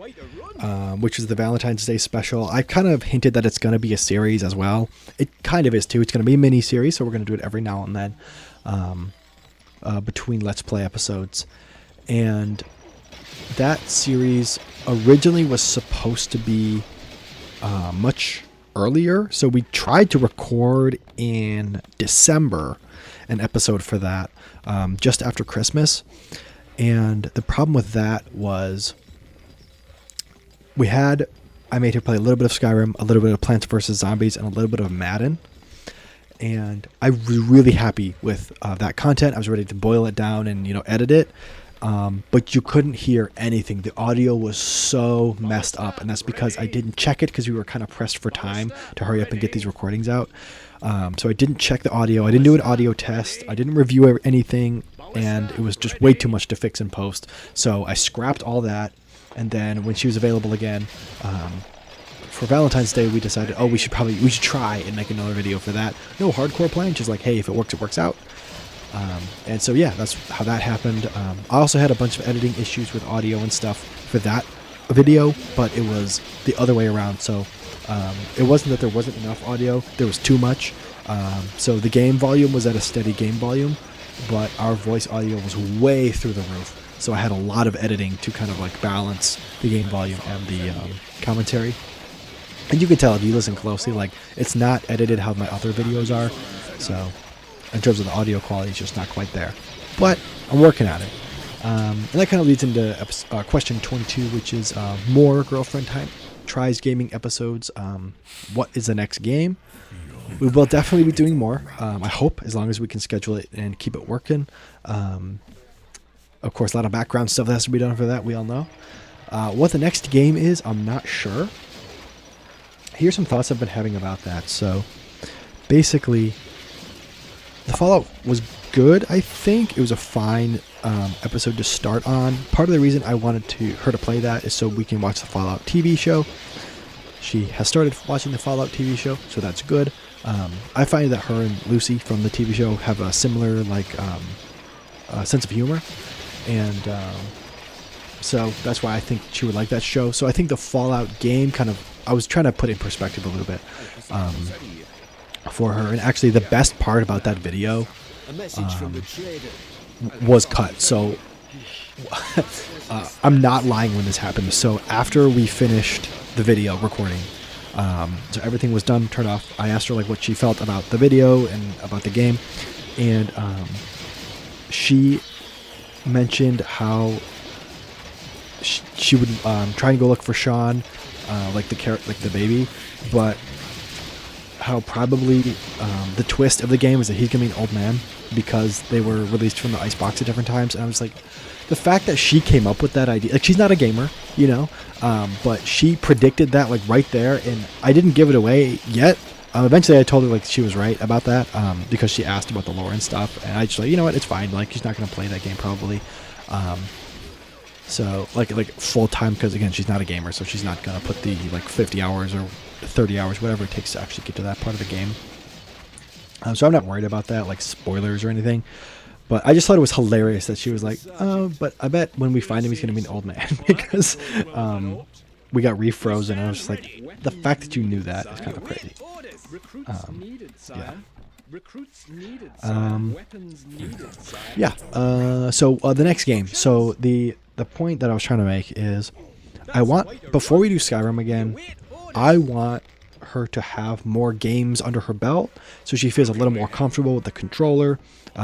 which is the Valentine's Day special. I kind of hinted that it's going to be a series as well. It kind of is too. It's going to be a mini series, so we're going to do it every now and then between Let's Play episodes, and that series originally was supposed to be much earlier, so we tried to record in December an episode for that, just after Christmas. And the problem with that was I made her play a little bit of Skyrim, a little bit of Plants vs. Zombies, and a little bit of Madden. And I was really happy with that content. I was ready to boil it down and, you know, edit it. But you couldn't hear anything. The audio was so messed up, and that's because I didn't check it because we were kind of pressed for time to hurry up and get these recordings out. So I didn't check the audio. I didn't do an audio test. I didn't review anything, and it was just way too much to fix in post. So I scrapped all that, and then when she was available again, for Valentine's Day, we decided, we should try and make another video for that. No hardcore plan, just like, hey, if it works, it works out. And so yeah, that's how that happened. I also had a bunch of editing issues with audio and stuff for that video, but it was the other way around. So it wasn't that there wasn't enough audio, there was too much. So the game volume was at a steady game volume, but our voice audio was way through the roof. So I had a lot of editing to kind of like balance the game volume and the commentary. And you can tell if you listen closely, like it's not edited how my other videos are. So in terms of the audio quality, it's just not quite there. But I'm working at it. And that kind of leads into question 22, which is more girlfriend time. Tries gaming episodes. What is the next game? We will definitely be doing more. I hope, as long as we can schedule it and keep it working. Of course, a lot of background stuff that has to be done for that. We all know. What the next game is, I'm not sure. Here's some thoughts I've been having about that. So, basically, the Fallout was good, I think. It was a fine episode to start on. Part of the reason I wanted her to play that is so we can watch the Fallout TV show. She has started watching the Fallout TV show, so that's good. I find that her and Lucy from the TV show have a similar sense of humor, and so that's why I think she would like that show. So I think the Fallout game I was trying to put it in perspective a little bit for her. And actually, the best part about that video was cut. So I'm not lying when this happened. So after we finished the video recording, so everything was done, turned off, I asked her like what she felt about the video and about the game, and she mentioned how she would try and go look for Sean, like the baby, but how probably the twist of the game is that he's gonna be an old man because they were released from the icebox at different times. And I was like, the fact that she came up with that idea, like she's not a gamer, you know, but she predicted that like right there, and I didn't give it away yet. Eventually I told her like she was right about that, because she asked about the lore and stuff, and I just like, you know what, it's fine, like she's not gonna play that game probably. So like full time, because again, she's not a gamer, so she's not gonna put the like 50 hours or 30 hours, whatever it takes to actually get to that part of the game. So I'm not worried about that, like spoilers or anything. But I just thought it was hilarious that she was like, oh, but I bet when we find him, he's going to be an old man because we got refrozen. And I was just like, the fact that you knew that is kind of crazy. Yeah. So the next game. So the point that I was trying to make is before we do Skyrim again, I want her to have more games under her belt so she feels a little more comfortable with the controller,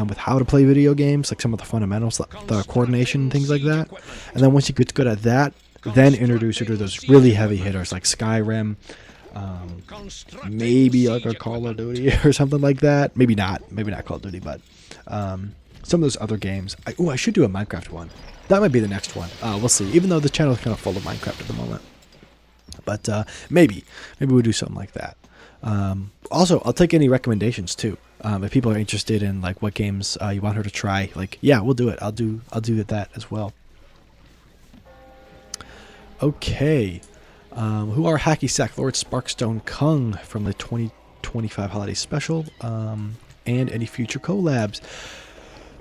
with how to play video games, like some of the fundamentals, the coordination and things like that. And then once she gets good at that, then introduce her to those really heavy hitters like Skyrim, maybe like a Call of Duty or something like that. Maybe not Call of Duty, but some of those other games. I should do a Minecraft one. That might be the next one. We'll see, even though the channel is kind of full of Minecraft at the moment. But maybe we'll do something like that. Also, I'll take any recommendations too. If people are interested in like what games you want her to try, like yeah, we'll do it. I'll do that as well. Okay, who are Hacky Sack, Lord Sparkstone, Kung from the 2025 holiday special, and any future collabs.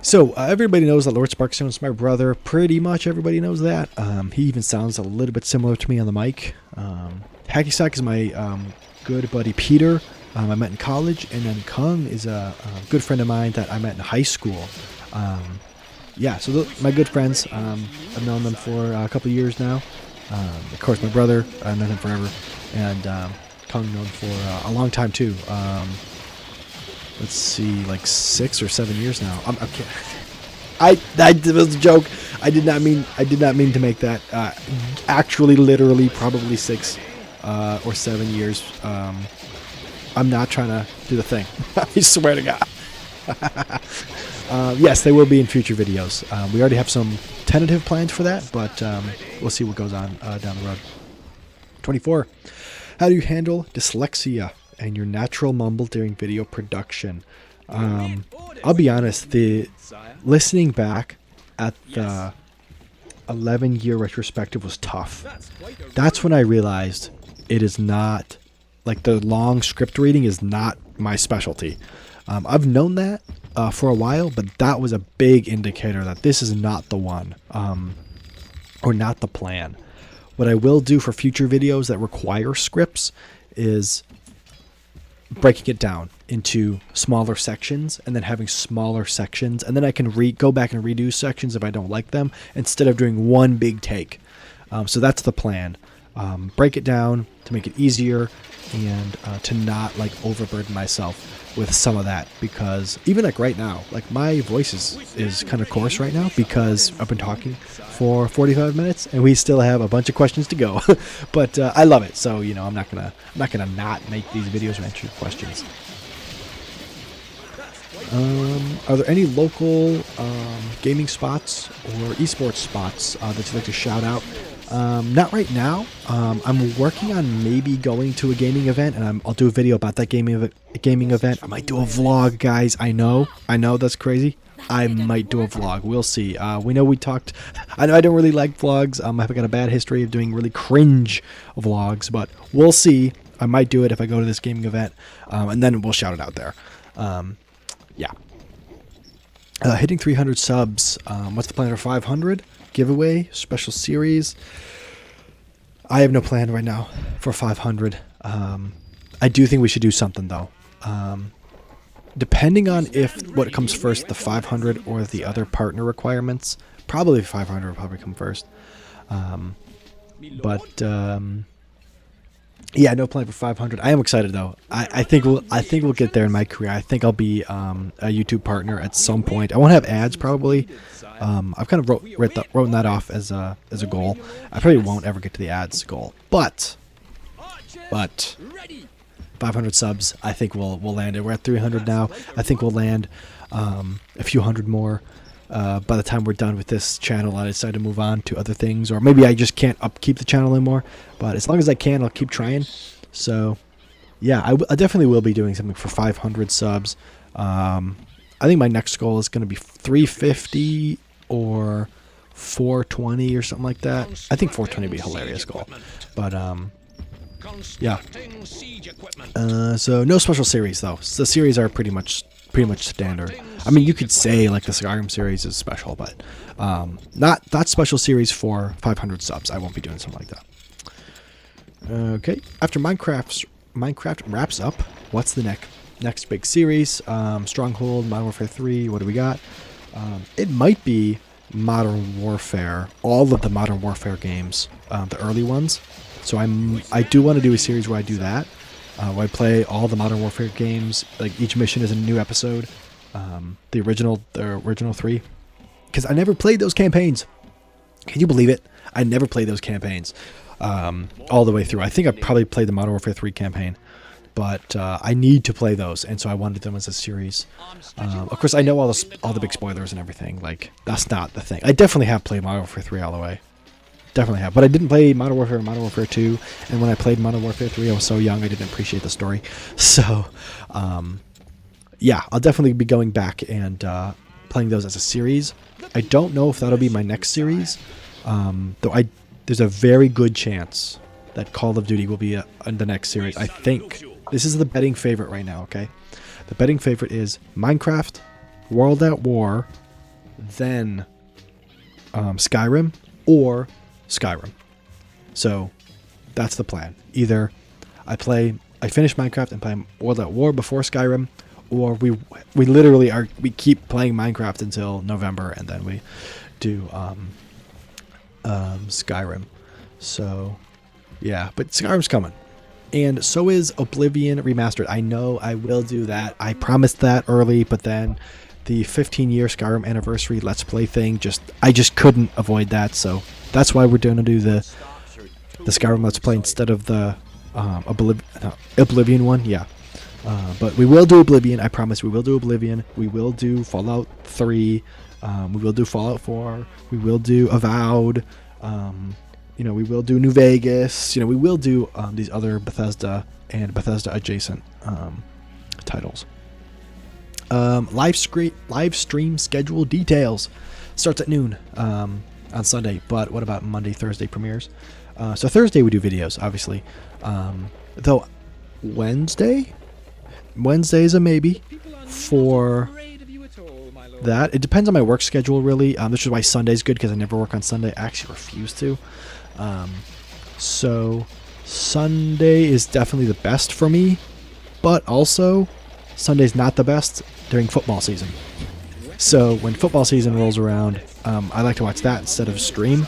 So everybody knows that Lord Sparkstone is my brother. Pretty much everybody knows that. He even sounds a little bit similar to me on the mic. Hacky Sack is my good buddy Peter. I met in college, and then Kung is a good friend of mine that I met in high school. Yeah, so my good friends. I've known them for a couple years now. Of course, my brother, I've known him forever, and Kung known for a long time too. Let's see, like 6 or 7 years now. I'm kidding. It was a joke. I did not mean to make that. Actually, literally, probably 6 or 7 years. I'm not trying to do the thing. I swear to God. Yes, they will be in future videos. We already have some tentative plans for that, but we'll see what goes on down the road. 24. How do you handle dyslexia and your natural mumble during video production? I'll be honest, listening back at the 11-year retrospective was tough. That's when I realized it is not, like the long script reading is not my specialty. I've known that, for a while, but that was a big indicator that this is not the one, or not the plan. What I will do for future videos that require scripts is breaking it down into smaller sections, and then having smaller sections, and then I can go back and redo sections if I don't like them, instead of doing one big take. So that's the plan. Break it down to make it easier, and to not like overburden myself with some of that, because even like right now, like my voice is kind of coarse right now because I've been talking for 45 minutes and we still have a bunch of questions to go. But I love it, so you know, I'm not gonna not make these videos or answer your questions. Are there any local gaming spots or esports spots that you'd like to shout out? Not right now. I'm working on maybe going to a gaming event, and I'll do a video about that gaming event. I might do a vlog, guys. I know that's crazy. I might do a vlog. We'll see. We know we talked. I know I don't really like vlogs. I've got a bad history of doing really cringe vlogs, but we'll see. I might do it if I go to this gaming event, and then we'll shout it out there. Yeah. Hitting 300 subs. What's the plan for 500? Giveaway, special series. I have no plan right now for 500. I do think we should do something though. Depending on what comes first, the 500 or the other partner requirements. Probably 500 will probably come first. Yeah, no plan for 500. I am excited though. I think we'll get there in my career. I think I'll be a YouTube partner at some point. I won't have ads probably. I've kind of written that off as a goal. I probably won't ever get to the ads goal, but 500 subs, I think we'll land it. We're at 300 now. I think we'll land a few hundred more. By the time we're done with this channel, I decide to move on to other things, or maybe I just can't upkeep the channel anymore. But as long as I can, I'll keep trying. So, yeah, I definitely will be doing something for 500 subs. I think my next goal is going to be 350 or 420 or something like that. I think 420 would be a hilarious goal. But yeah. So no special series though. The series are pretty much standard. I mean, you could say like the Skyrim series is special, but not special series for 500 subs. I won't be doing something like that. Okay. After Minecraft wraps up, what's the next big series? Stronghold, Modern Warfare 3. What do we got? It might be Modern Warfare. All of the Modern Warfare games, the early ones. So I do want to do a series where I do that. Where I play all the Modern Warfare games. Like each mission is a new episode. The original 3, because I never played those campaigns. Can you believe it? I never played those campaigns all the way through. I think I probably played the Modern Warfare 3 campaign, but I need to play those, and so I wanted them as a series. Of course, I know all the big spoilers and everything. Like that's not the thing. I definitely have played Modern Warfare 3 all the way. Definitely have, but I didn't play Modern Warfare and Modern Warfare 2, and when I played Modern Warfare 3, I was so young I didn't appreciate the story. So, yeah, I'll definitely be going back and playing those as a series. I don't know if that'll be my next series, though there's a very good chance that Call of Duty will be in the next series. I think this is the betting favorite right now. Okay, the betting favorite is Minecraft, World at War, then Skyrim, or Skyrim. So that's the plan. Either I finish Minecraft and play World at War before Skyrim, or we literally we keep playing Minecraft until November and then we do Skyrim. So yeah, but Skyrim's coming. And so is Oblivion Remastered. I know I will do that. I promised that early, but then the 15-year Skyrim anniversary Let's Play thing, I just couldn't avoid that, so that's why we're going to do the Skyrim Let's Play instead of the Oblivion one. Yeah, but we will do Oblivion. I promise we will do Oblivion. We will do Fallout 3. We will do Fallout 4. We will do Avowed. We will do New Vegas. We will do these other Bethesda and Bethesda adjacent titles. Live stream schedule details starts at noon on Sunday, but what about Monday, Thursday premieres? So Thursday we do videos, obviously. Though Wednesday is a maybe for that. It depends on my work schedule, really. This is why Sunday's good, because I never work on Sunday. I actually refuse to. So Sunday is definitely the best for me, but also Sunday's not the best during football season. So when football season rolls around, I like to watch that instead of stream.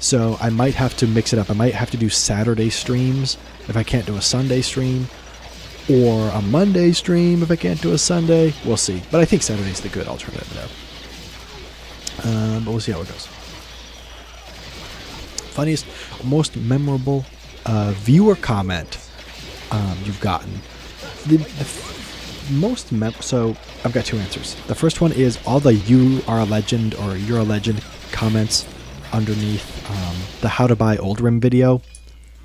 So I might have to mix it up. I might have to do Saturday streams if I can't do a Sunday stream, or a Monday stream if I can't do a Sunday. We'll see. But I think Saturday's the good alternative there. But we'll see how it goes. Funniest, most memorable viewer comment you've gotten. So I've got two answers. The first one is all the "you are a legend" or "you're a legend" comments underneath the how to buy old rim video.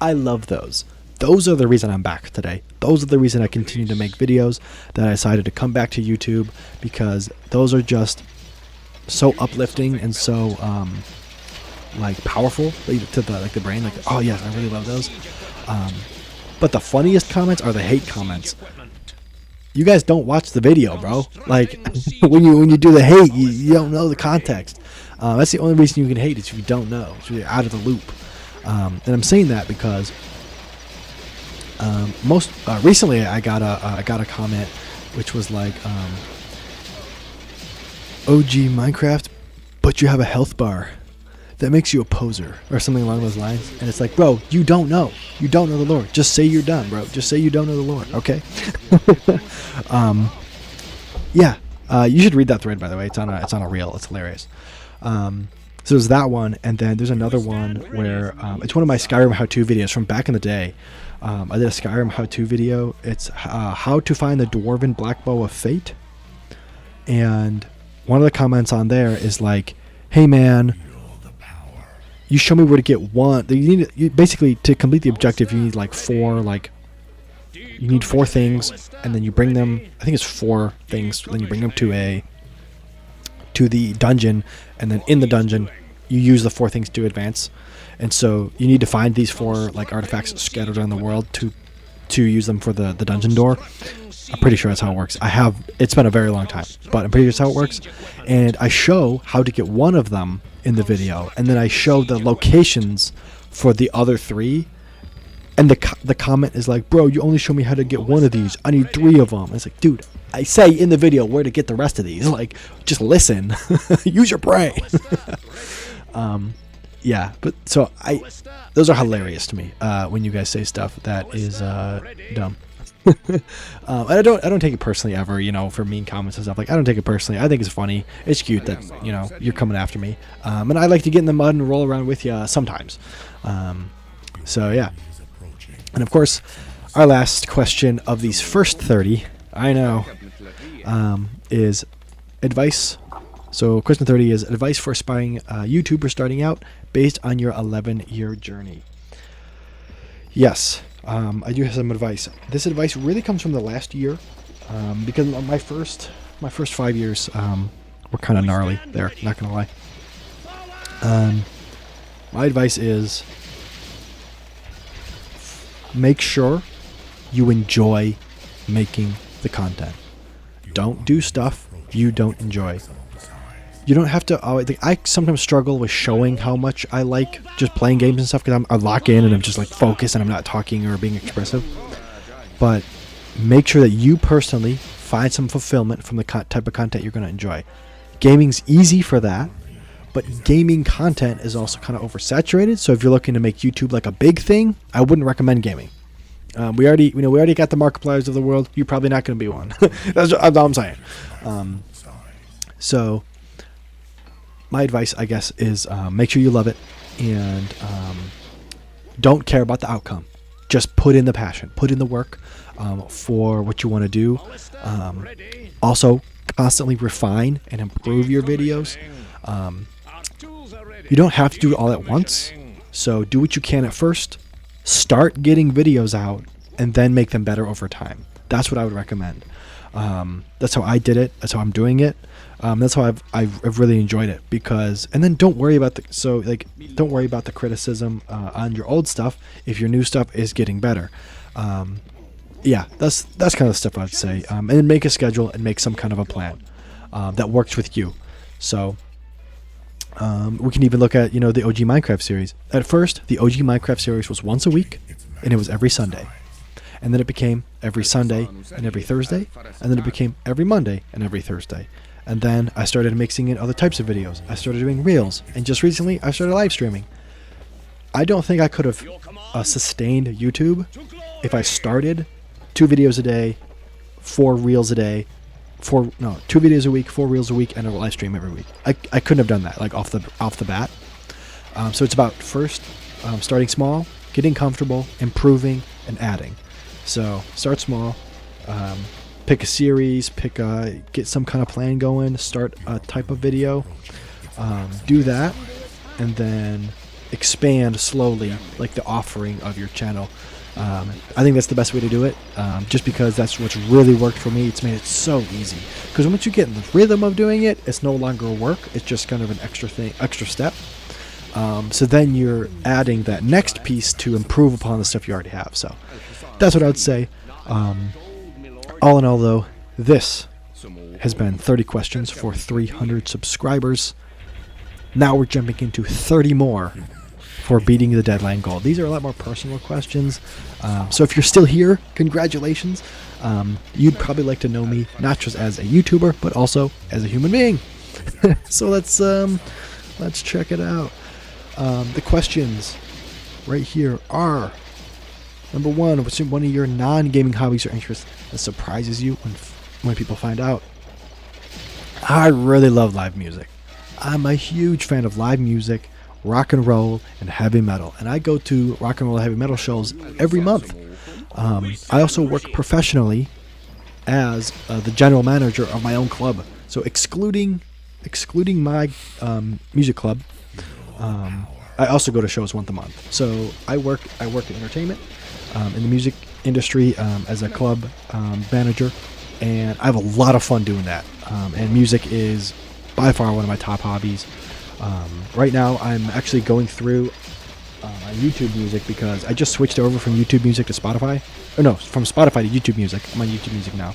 I love those. Those are the reason I'm back today. Those are the reason I continue to make videos, that I decided to come back to YouTube, because those are just so uplifting and so like powerful to the brain. Like, oh yes, I really love those. But the funniest comments are the hate comments. You guys don't watch the video, bro. Like when you do the hate, you don't know the context. That's the only reason you can hate, is if you don't know. It's really out of the loop. And I'm saying that because recently I got a comment which was like, OG Minecraft, but you have a health bar. That makes you a poser, or something along those lines. And it's like, bro, you don't know. You don't know the lore. Just say you're done, bro. Just say you don't know the lore, okay? Yeah. You should read that thread, by the way. It's on a reel. It's hilarious. So there's that one, and then there's another one where it's one of my Skyrim how-to videos from back in the day. I did a Skyrim how-to video. It's how to find the Dwarven Black Bow of Fate. And one of the comments on there is like, hey man, you show me where to get one. Basically, to complete the objective, you need like four things, and then you bring them. I think it's 4 things. Then you bring them to the dungeon, and then in the dungeon, you use the 4 things to advance. And so you need to find these 4 like artifacts scattered around the world to use them for the dungeon door. I'm pretty sure that's how it works. It's been a very long time, but I'm pretty sure that's how it works. And I show how to get one of them in the video, and then I show the locations for the other 3. And the comment is like, bro, you only show me how to get one of these. I need 3 of them. And it's like, dude, I say in the video where to get the rest of these. Like, just listen. Use your brain. Yeah, but so those are hilarious to me when you guys say stuff that is dumb. And I don't take it personally ever, for mean comments and stuff. Like, I don't take it personally. I think it's funny. It's cute that you're coming after me, and I like to get in the mud and roll around with you sometimes. So yeah, and of course, our last question of these first 30, I know, is advice. So question 30 is advice for aspiring YouTuber starting out based on your 11-year journey. Yes. I do have some advice. This advice really comes from the last year, because my first 5 years were kind of gnarly there, not gonna lie. My advice is make sure you enjoy making the content. Don't do stuff you don't enjoy. You don't have to always. I sometimes struggle with showing how much I like just playing games and stuff, because I lock in and I'm just like focused and I'm not talking or being expressive. But make sure that you personally find some fulfillment from the type of content you're going to enjoy. Gaming's easy for that, but gaming content is also kind of oversaturated. So if you're looking to make YouTube like a big thing, I wouldn't recommend gaming. We already got the Markipliers of the world. You're probably not going to be one. That's all I'm saying. So my advice, I guess, is make sure you love it, and don't care about the outcome. Just put in the passion, put in the work for what you want to do. Also, constantly refine and improve your videos. You don't have to do it all at once, so do what you can at first. Start getting videos out, and then make them better over time. That's what I would recommend. That's how I did it. That's how I'm doing it. That's how I've really enjoyed it, and then don't worry about the criticism on your old stuff if your new stuff is getting better. Yeah, that's kind of the stuff I'd say. And then make a schedule and make some kind of a plan. that works with you. So we can even look at, you know, the OG Minecraft series. At first, the OG Minecraft series was once a week, and it was every Sunday. And then it became every Sunday and every Thursday, and then it became every Monday and every Thursday. And then I started mixing in other types of videos. I started doing reels, and just recently I started live streaming. I don't think I could have sustained YouTube if I started 2 videos a day, 4 reels a day, 2 videos a week, 4 reels a week, and a live stream every week. I couldn't have done that like off the bat. So it's about first starting small, getting comfortable, improving, and adding. So start small, pick a series, get some kind of plan going, start a type of video, do that, and then expand slowly, like the offering of your channel. I think that's the best way to do it, just because that's what's really worked for me. It's made it so easy, because once you get in the rhythm of doing it, it's no longer work. It's just kind of an extra step. So then you're adding that next piece to improve upon the stuff you already have. So that's what I would say. All in all, though, this has been 30 questions for 300 subscribers. Now we're jumping into 30 more for beating the deadline goal. These are a lot more personal questions. So if you're still here, congratulations. You'd probably like to know me not just as a YouTuber, but also as a human being. So let's check it out. The questions right here are: number 1, what's one of your non-gaming hobbies or interests that surprises you when people find out? I really love live music. I'm a huge fan of live music, rock and roll, and heavy metal. And I go to rock and roll and heavy metal shows every month. I also work professionally as the general manager of my own club. So excluding my music club, I also go to shows once a month. So I work in entertainment, in the music industry, as a club manager, and I have a lot of fun doing that. And music is by far one of my top hobbies. Right now I'm actually going through my YouTube music, because I just switched over from YouTube music to Spotify. Or no, from Spotify to YouTube music. I'm on YouTube music now.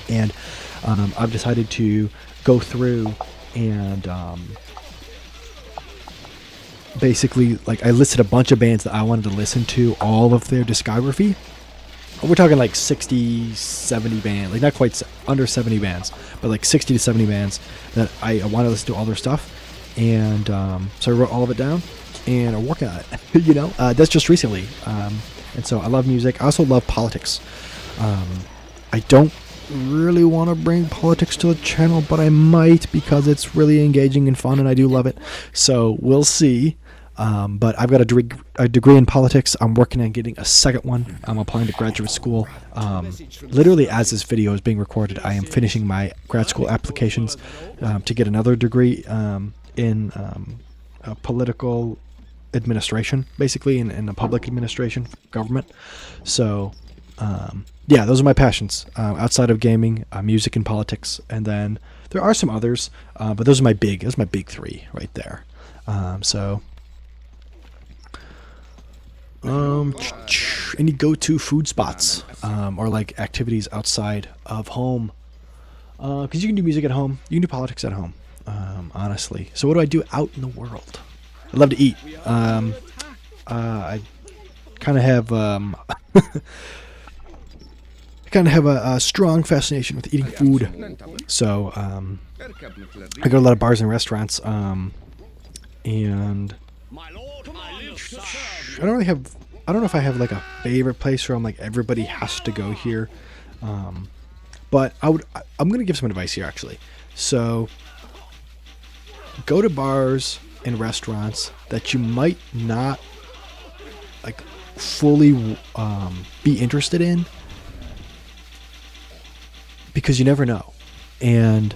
And I've decided to go through and basically, like, I listed a bunch of bands that I wanted to listen to, all of their discography. We're talking like 60, 70 bands, like not quite under 70 bands, but like 60 to 70 bands that I want to listen to all their stuff. And so I wrote all of it down, and I'm working on it. You know, that's just recently. And so I love music. I also love politics. I don't really want to bring politics to the channel, but I might, because it's really engaging and fun, and I do love it. So we'll see. But I've got a degree in politics. I'm working on getting a second one. I'm applying to graduate school. Literally, as this video is being recorded, I am finishing my grad school applications to get another degree in political administration, basically, in the public administration, government. So, yeah, those are my passions outside of gaming, music, and politics. And then there are some others, but those are my big 3 right there. Any go-to food spots or like activities outside of home? Because you can do music at home, you can do politics at home, honestly. So what do I do out in the world? I love to eat. I kind of have a strong fascination with eating food. So I go to a lot of bars and restaurants, and I don't know if I have like a favorite place where I'm like, everybody has to go here. But I'm going to give some advice here, actually. So go to bars and restaurants that you might not like fully be interested in, because you never know. And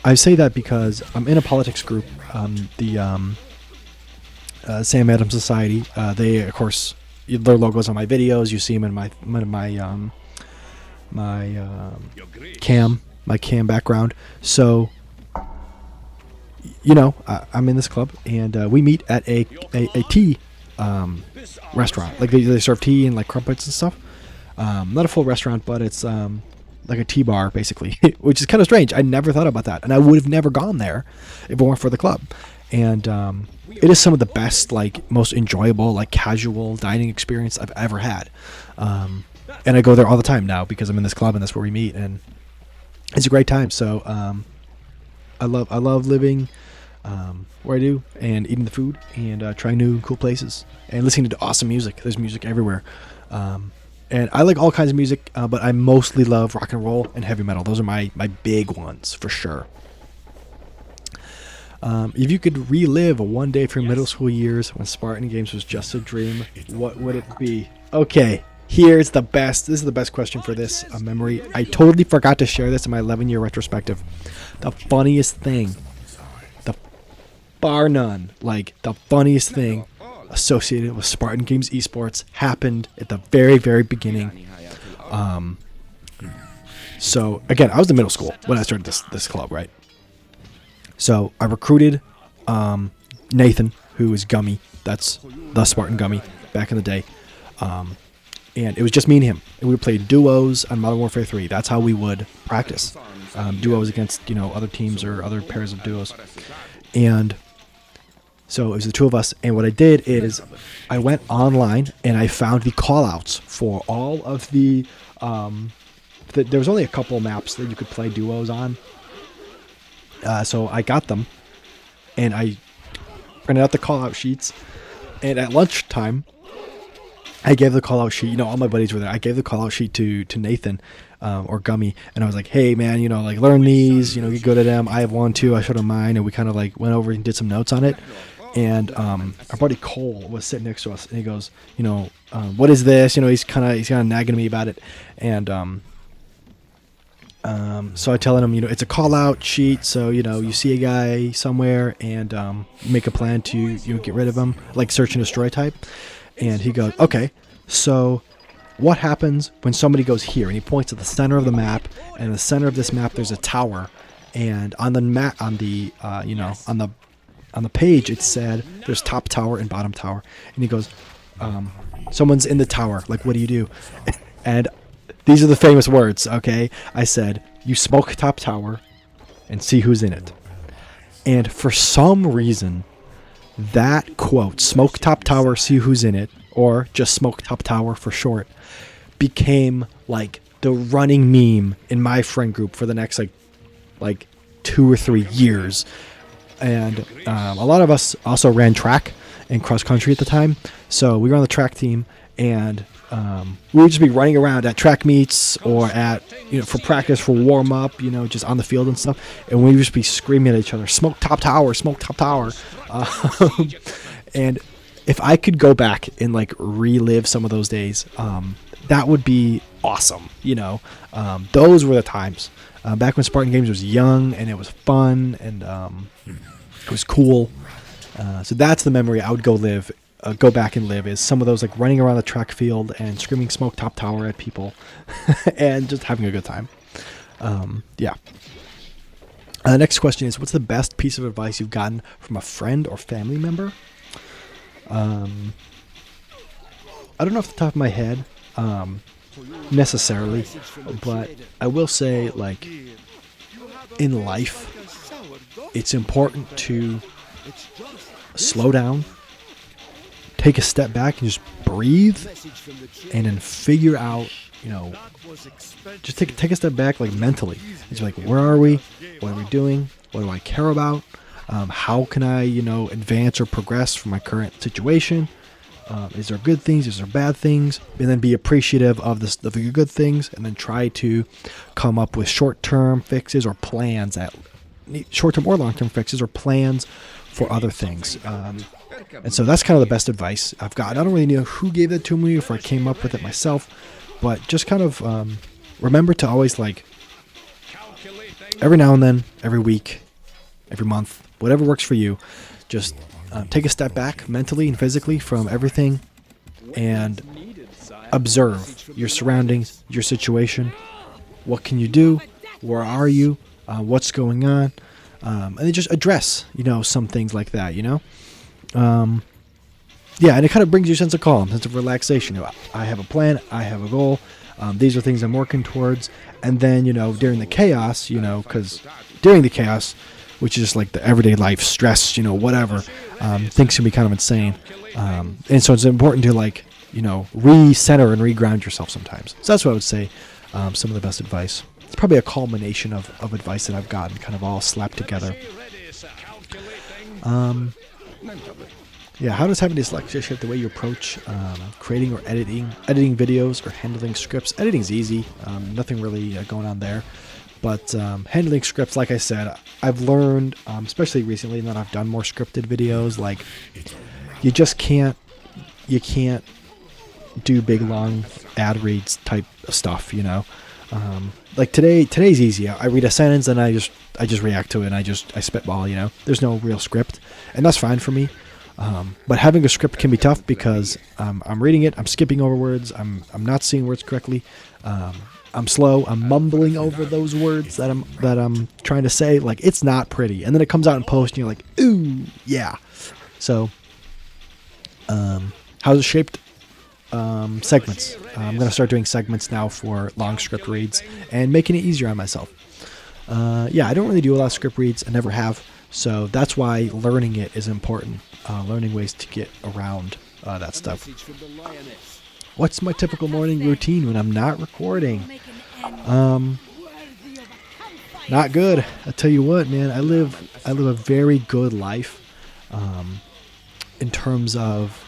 I say that because I'm in a politics group, the Sam Adams Society. They, of course, their logos on my videos. You see them in my cam background. So, you know, I'm in this club, and we meet at a tea restaurant. Like they serve tea and like crumpets and stuff. Not a full restaurant, but it's like a tea bar basically, which is kind of strange. I never thought about that, and I would have never gone there if it weren't for the club. And it is some of the best, like most enjoyable, like casual dining experience I've ever had. And I go there all the time now because I'm in this club and that's where we meet, and it's a great time. So I love living where I do and eating the food and trying new cool places and listening to awesome music. There's music everywhere. And I like all kinds of music, but I mostly love rock and roll and heavy metal. Those are my big ones for sure. If you could relive one day from middle school years when Spartan Games was just a dream, what would it be? Okay, here's the best. This is the best question for this memory. I totally forgot to share this in my 11-year retrospective. The funniest thing, bar none, like the funniest thing associated with Spartan Games esports happened at the very, very beginning. So again, I was in middle school when I started this club, right? So I recruited Nathan, who is Gummy. That's the Spartan Gummy back in the day. And it was just me and him. And we would play duos on Modern Warfare 3. That's how we would practice. Duos against, other teams or other pairs of duos. And so it was the two of us. And what I did is I went online and I found the callouts for all of the there was only a couple maps that you could play duos on. So I got them, and I printed out the call-out sheets, and at lunchtime, I gave the call-out sheet, all my buddies were there, I gave the call-out sheet to Nathan, or Gummy, and I was like, hey, man, learn these, get good at them, I have one, too, I showed him mine, and we kind of, went over and did some notes on it, and our buddy Cole was sitting next to us, and he goes, what is this, he's kind of nagging me about it, and, so I telling him, it's a call out sheet. So, you see a guy somewhere and, make a plan to, get rid of him, like search and destroy type. And he goes, okay, so what happens when somebody goes here? And he points at the center of the map, and in the center of this map, there's a tower. And on the map, on the page, it said there's top tower and bottom tower. And he goes, someone's in the tower. Like, what do you do? And these are the famous words, okay? I said, you smoke top tower and see who's in it. And for some reason, that quote, smoke top tower, see who's in it, or just smoke top tower for short, became like the running meme in my friend group for the next like 2 or 3 years. And a lot of us also ran track and cross country at the time. So we were on the track team, and we would just be running around at track meets or at, for practice, for warm up, just on the field and stuff. And we would just be screaming at each other, smoke top tower, smoke top tower. And if I could go back and relive some of those days, that would be awesome. Those were the times back when Spartan Games was young and it was fun and it was cool. So that's the memory I would go back and live, is some of those running around the track field and screaming smoke top tower at people and just having a good time. Yeah. The next question is, what's the best piece of advice you've gotten from a friend or family member? I don't know off the top of my head necessarily, but I will say, in life, it's important to slow down, take a step back and just breathe, and then figure out, just take a step back, mentally. It's where are we? What are we doing? What do I care about? How can I, advance or progress from my current situation? Is there good things? Is there bad things? And then be appreciative of the good things, and then try to come up with short-term fixes or plans, short-term or long-term fixes or plans for other things. And so that's kind of the best advice I've got. I don't really know who gave that to me, if I came up with it myself, but just kind of remember to always, every now and then, every week, every month, whatever works for you, just take a step back mentally and physically from everything and observe your surroundings, your situation. What can you do? Where are you? What's going on? And then just address, some things like that, yeah, and it kind of brings you a sense of calm, sense of relaxation. I have a plan, I have a goal. These are things I'm working towards. And then, during the chaos, because during the chaos, which is just like the everyday life stress, whatever, things can be kind of insane. And so it's important to recenter and reground yourself sometimes. So that's what I would say. Some of the best advice. It's probably a culmination of advice that I've gotten kind of all slapped together. Yeah, how does having dyslexia shift the way you approach creating or editing videos or handling scripts? Editing's easy, nothing really going on there. But handling scripts, like I said, I've learned, especially recently, that I've done more scripted videos. Like, you can't do big long ad reads type of stuff, like today's easy. I read a sentence and I just react to it and I spitball, there's no real script, and that's fine for me. But having a script can be tough because I'm reading it, I'm skipping over words, I'm not seeing words correctly, I'm slow, I'm mumbling over those words that I'm trying to say. Like, it's not pretty, and then it comes out in post and you're like, ooh, yeah. So how's it shaped? Segments. I'm going to start doing segments now for long script reads and making it easier on myself. Yeah, I don't really do a lot of script reads. I never have. So that's why learning it is important. Learning ways to get around that stuff. What's my typical morning routine when I'm not recording? Not good. I tell you what, man. I live a very good life in terms of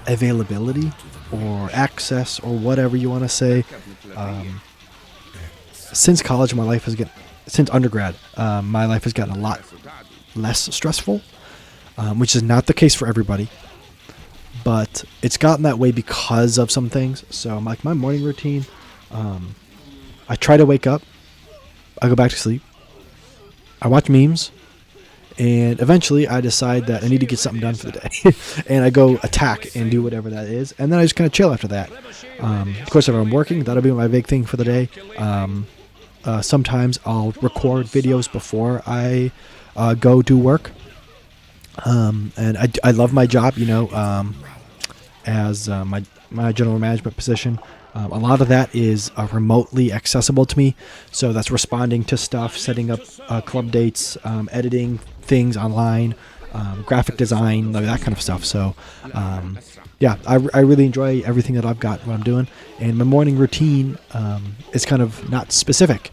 availability or access or whatever you want to say. Since college, since undergrad, my life has gotten a lot less stressful, which is not the case for everybody, but it's gotten that way because of some things. So my morning routine, I try to wake up, I go back to sleep, I watch memes, and eventually I decide that I need to get something done for the day. And I go attack and do whatever that is. And then I just kind of chill after that. Of course, if I'm working, that'll be my big thing for the day. Sometimes I'll record videos before I go do work. And I love my job, as my general management position. A lot of that is remotely accessible to me. So that's responding to stuff, setting up club dates, editing things online, graphic design, that kind of stuff. So, yeah, I really enjoy everything that I've got, what I'm doing. And my morning routine is kind of not specific.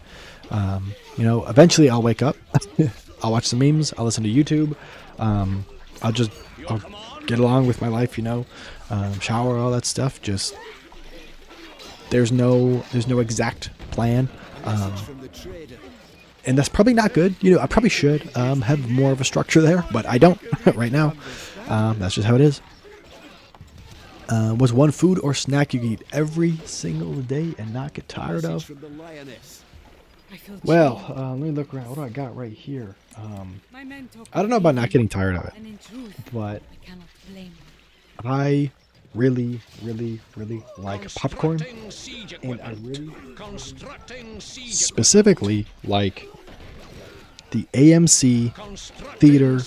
Eventually I'll wake up, I'll watch some memes, I'll listen to YouTube, I'll get along with my life, shower, all that stuff. Just there's no exact plan, and that's probably not good. I probably should have more of a structure there, but I don't right now. That's just how it is. What's one food or snack you can eat every single day and not get tired of? Well, let me look around. What do I got right here? I don't know about not getting tired of it, but I really, really, really like popcorn, and I really specifically like the AMC Theater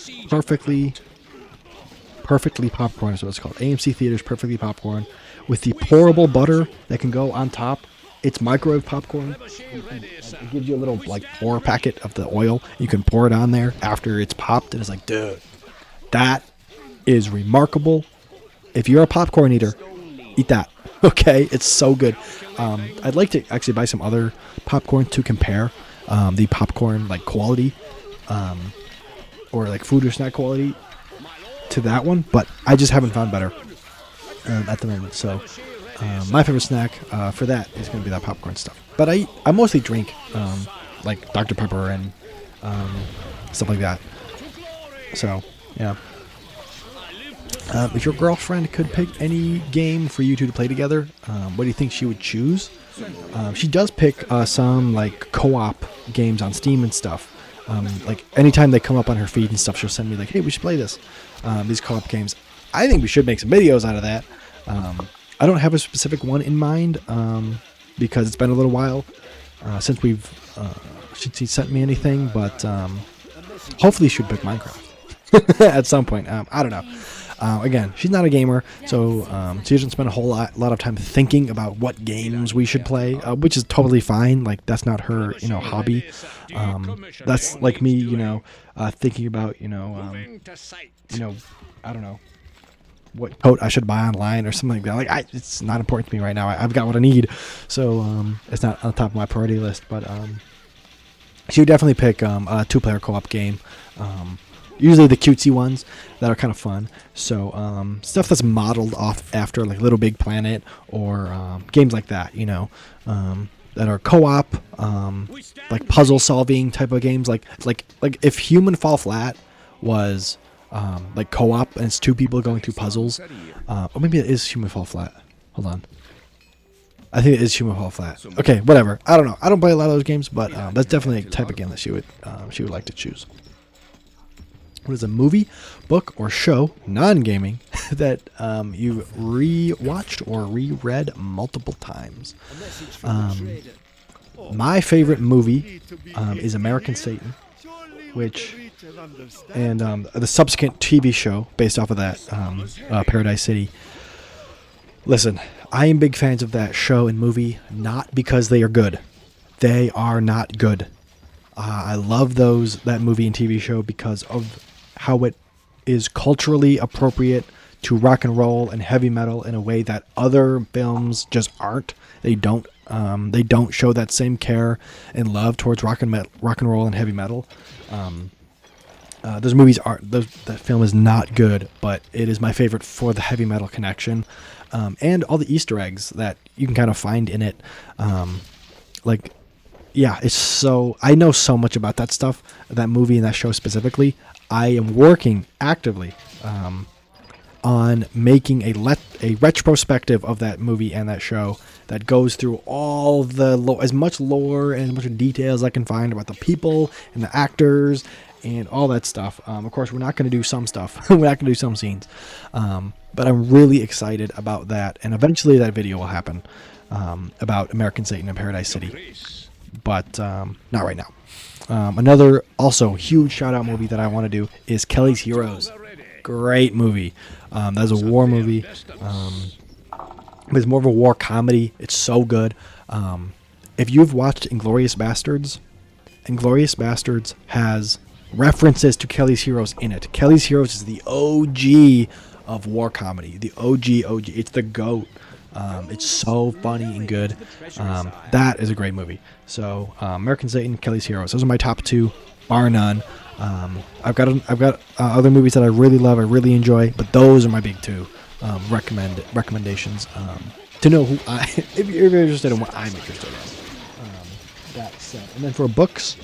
Perfectly Popcorn is what it's called. AMC Theater's Perfectly Popcorn with the pourable butter that can go on top. It's microwave popcorn. It gives you a little pour packet of the oil. You can pour it on there after it's popped, and it's like, dude, that is remarkable. If you're a popcorn eater, eat that. Okay, it's so good. I'd like to actually buy some other popcorn to compare the popcorn quality, or food or snack quality to that one, but I just haven't found better at the moment. So my favorite snack for that is going to be that popcorn stuff. But I mostly drink like Dr. Pepper and stuff like that. So yeah. If your girlfriend could pick any game for you two to play together, what do you think she would choose? She does pick some co-op games on Steam and stuff. Anytime they come up on her feed and stuff, she'll send me hey, we should play this. These co-op games. I think we should make some videos out of that. I don't have a specific one in mind because it's been a little while since she sent me anything, but hopefully she would pick Minecraft at some point. I don't know. Again, she's not a gamer, so she doesn't spend a whole lot of time thinking about what games we should play, which is totally fine. Like, that's not her, hobby. That's like me, thinking about, I don't know, what coat I should buy online or something like that. Like, it's not important to me right now. I've got what I need, so it's not on top of my priority list. But she would definitely pick a 2-player co-op game. Usually the cutesy ones that are kind of fun. So stuff that's modeled off after like Little Big Planet or games like that, that are co-op, like puzzle solving type of games. Like if Human Fall Flat was like co-op and it's 2 people going through puzzles, or maybe it is Human Fall Flat. Hold on. I think it is Human Fall Flat. Okay, whatever. I don't know. I don't play a lot of those games, but that's definitely a type of game that she would like to choose. What is a movie, book, or show, non-gaming, that you've re-watched or reread multiple times? My favorite movie is American Satan, and the subsequent TV show based off of that, Paradise City. Listen, I am big fans of that show and movie, not because they are good. They are not good. I love that movie and TV show because of how it is culturally appropriate to rock and roll and heavy metal in a way that other films just aren't. They don't show that same care and love towards rock and roll and heavy metal. Those movies that film is not good, but it is my favorite for the heavy metal connection, and all the Easter eggs that you can kind of find in it. It's so, I know so much about that stuff, that movie and that show specifically. I am working actively on making a retrospective of that movie and that show that goes through all as much lore and as much details I can find about the people and the actors and all that stuff. Of course, we're not going to do some stuff. We're not going to do some scenes. But I'm really excited about that. And eventually that video will happen about American Satan and Paradise City. But not right now. Another also huge shout out movie that I want to do is Kelly's Heroes. Great movie. That's a war movie. It's more of a war comedy. It's so good. If you've watched Inglourious Bastards has references to Kelly's Heroes in it. Kelly's Heroes is the OG of war comedy. The OG. It's the GOAT. It's so funny and good. That is a great movie. So American Satan, Kelly's Heroes. Those are my top 2, bar none. I've got other movies that I really love, I really enjoy, but those are my big 2 recommendations. To know if you're interested in what I'm interested in. That said, and then for books,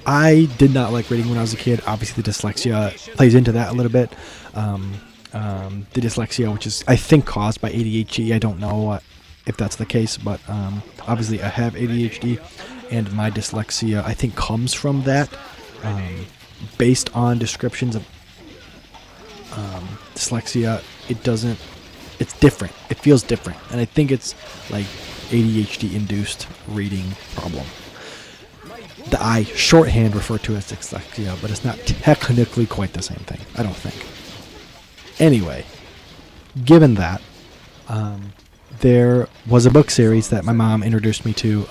I did not like reading when I was a kid. Obviously, the dyslexia plays into that a little bit. The dyslexia, which is, I think, caused by ADHD. I don't know if that's the case, but obviously I have ADHD, and my dyslexia, I think, comes from that, based on descriptions of dyslexia. It's different. It feels different, and I think it's like ADHD-induced reading problem. I shorthand refer to as dyslexia, but it's not technically quite the same thing, I don't think. Anyway, given that, there was a book series that my mom introduced me to.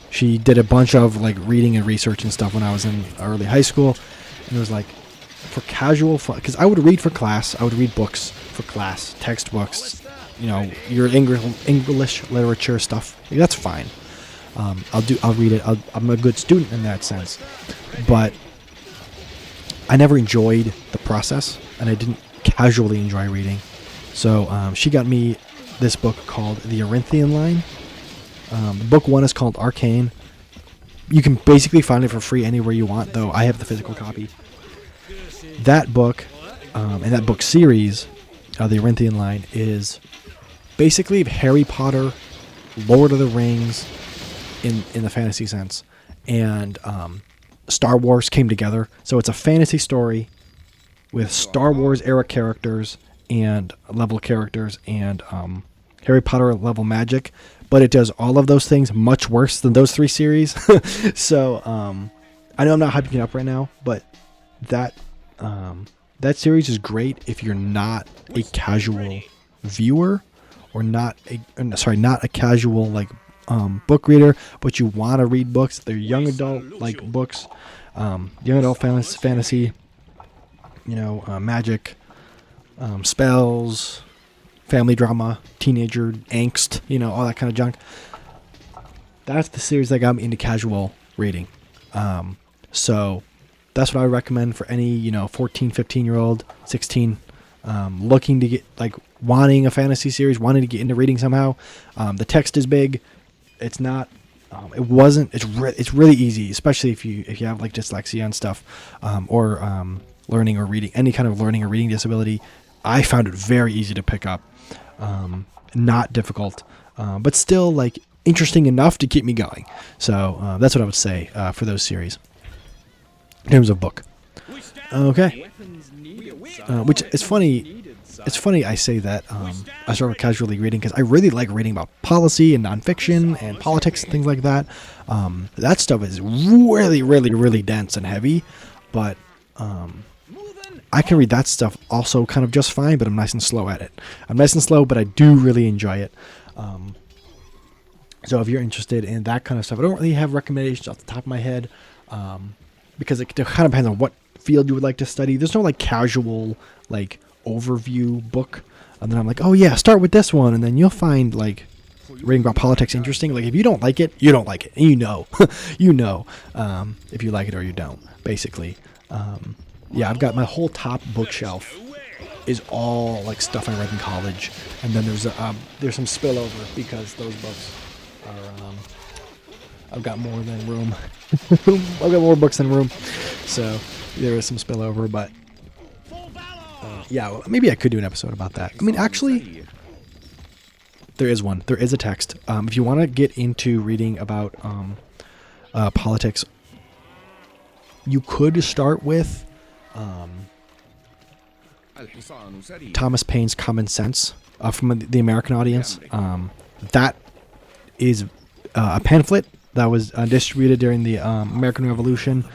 She did a bunch of like reading and research and stuff when I was in early high school, and it was like for casual fun, because I would read for class. I would read books for class, textbooks, your English literature stuff. That's fine. I'll read it. I'm a good student in that sense, but I never enjoyed the process, and I didn't casually enjoy reading. So she got me this book called The Arinthian Line. Book 1 is called Arcane. You can basically find it for free anywhere you want, though I have the physical copy. That book and that book series, The Arinthian Line, is basically Harry Potter, Lord of the Rings in the fantasy sense, and Star Wars came together. So it's a fantasy story with Star Wars era characters and level characters and Harry Potter level magic, but it does all of those things much worse than those 3 series. So I know I'm not hyping it up right now, but that that series is great if you're not a casual viewer, or not a casual like book reader, but you want to read books. They're young adult like books, young adult fantasy, magic, spells, family drama, teenager angst, all that kind of junk. That's the series that got me into casual reading. So that's what I would recommend for any 14, 15-year-old, 16, looking to get wanting a fantasy series, wanting to get into reading somehow. The text is big. It's not. It's really easy, especially if you have like dyslexia and stuff, or learning or reading, any kind of learning or reading disability. I found it very easy to pick up, not difficult, but still like interesting enough to keep me going. So that's what I would say for those series in terms of book. Okay, which is funny. It's funny I say that I started casually reading because I really like reading about policy and nonfiction and politics and things like that. That stuff is really, really, really dense and heavy, but I can read that stuff also kind of just fine, but I'm nice and slow at it. I'm nice and slow, but I do really enjoy it. So if you're interested in that kind of stuff, I don't really have recommendations off the top of my head, because it kind of depends on what field you would like to study. There's no like casual like overview book, and then I'm like, oh yeah, start with this one, and then you'll find like reading about politics interesting. Like if you don't like it, you don't like it, and you know if you like it or you don't, basically. Yeah, I've got my whole top bookshelf is all like stuff I read in college, and then there's some spillover because those books are I've got more than room. I've got more books than room, so there is some spillover, but yeah, well, maybe I could do an episode about that. I mean, actually, there is one. There is a text. If you want to get into reading about politics, you could start with Thomas Paine's Common Sense from the American Audience. That is a pamphlet that was distributed during the American Revolution,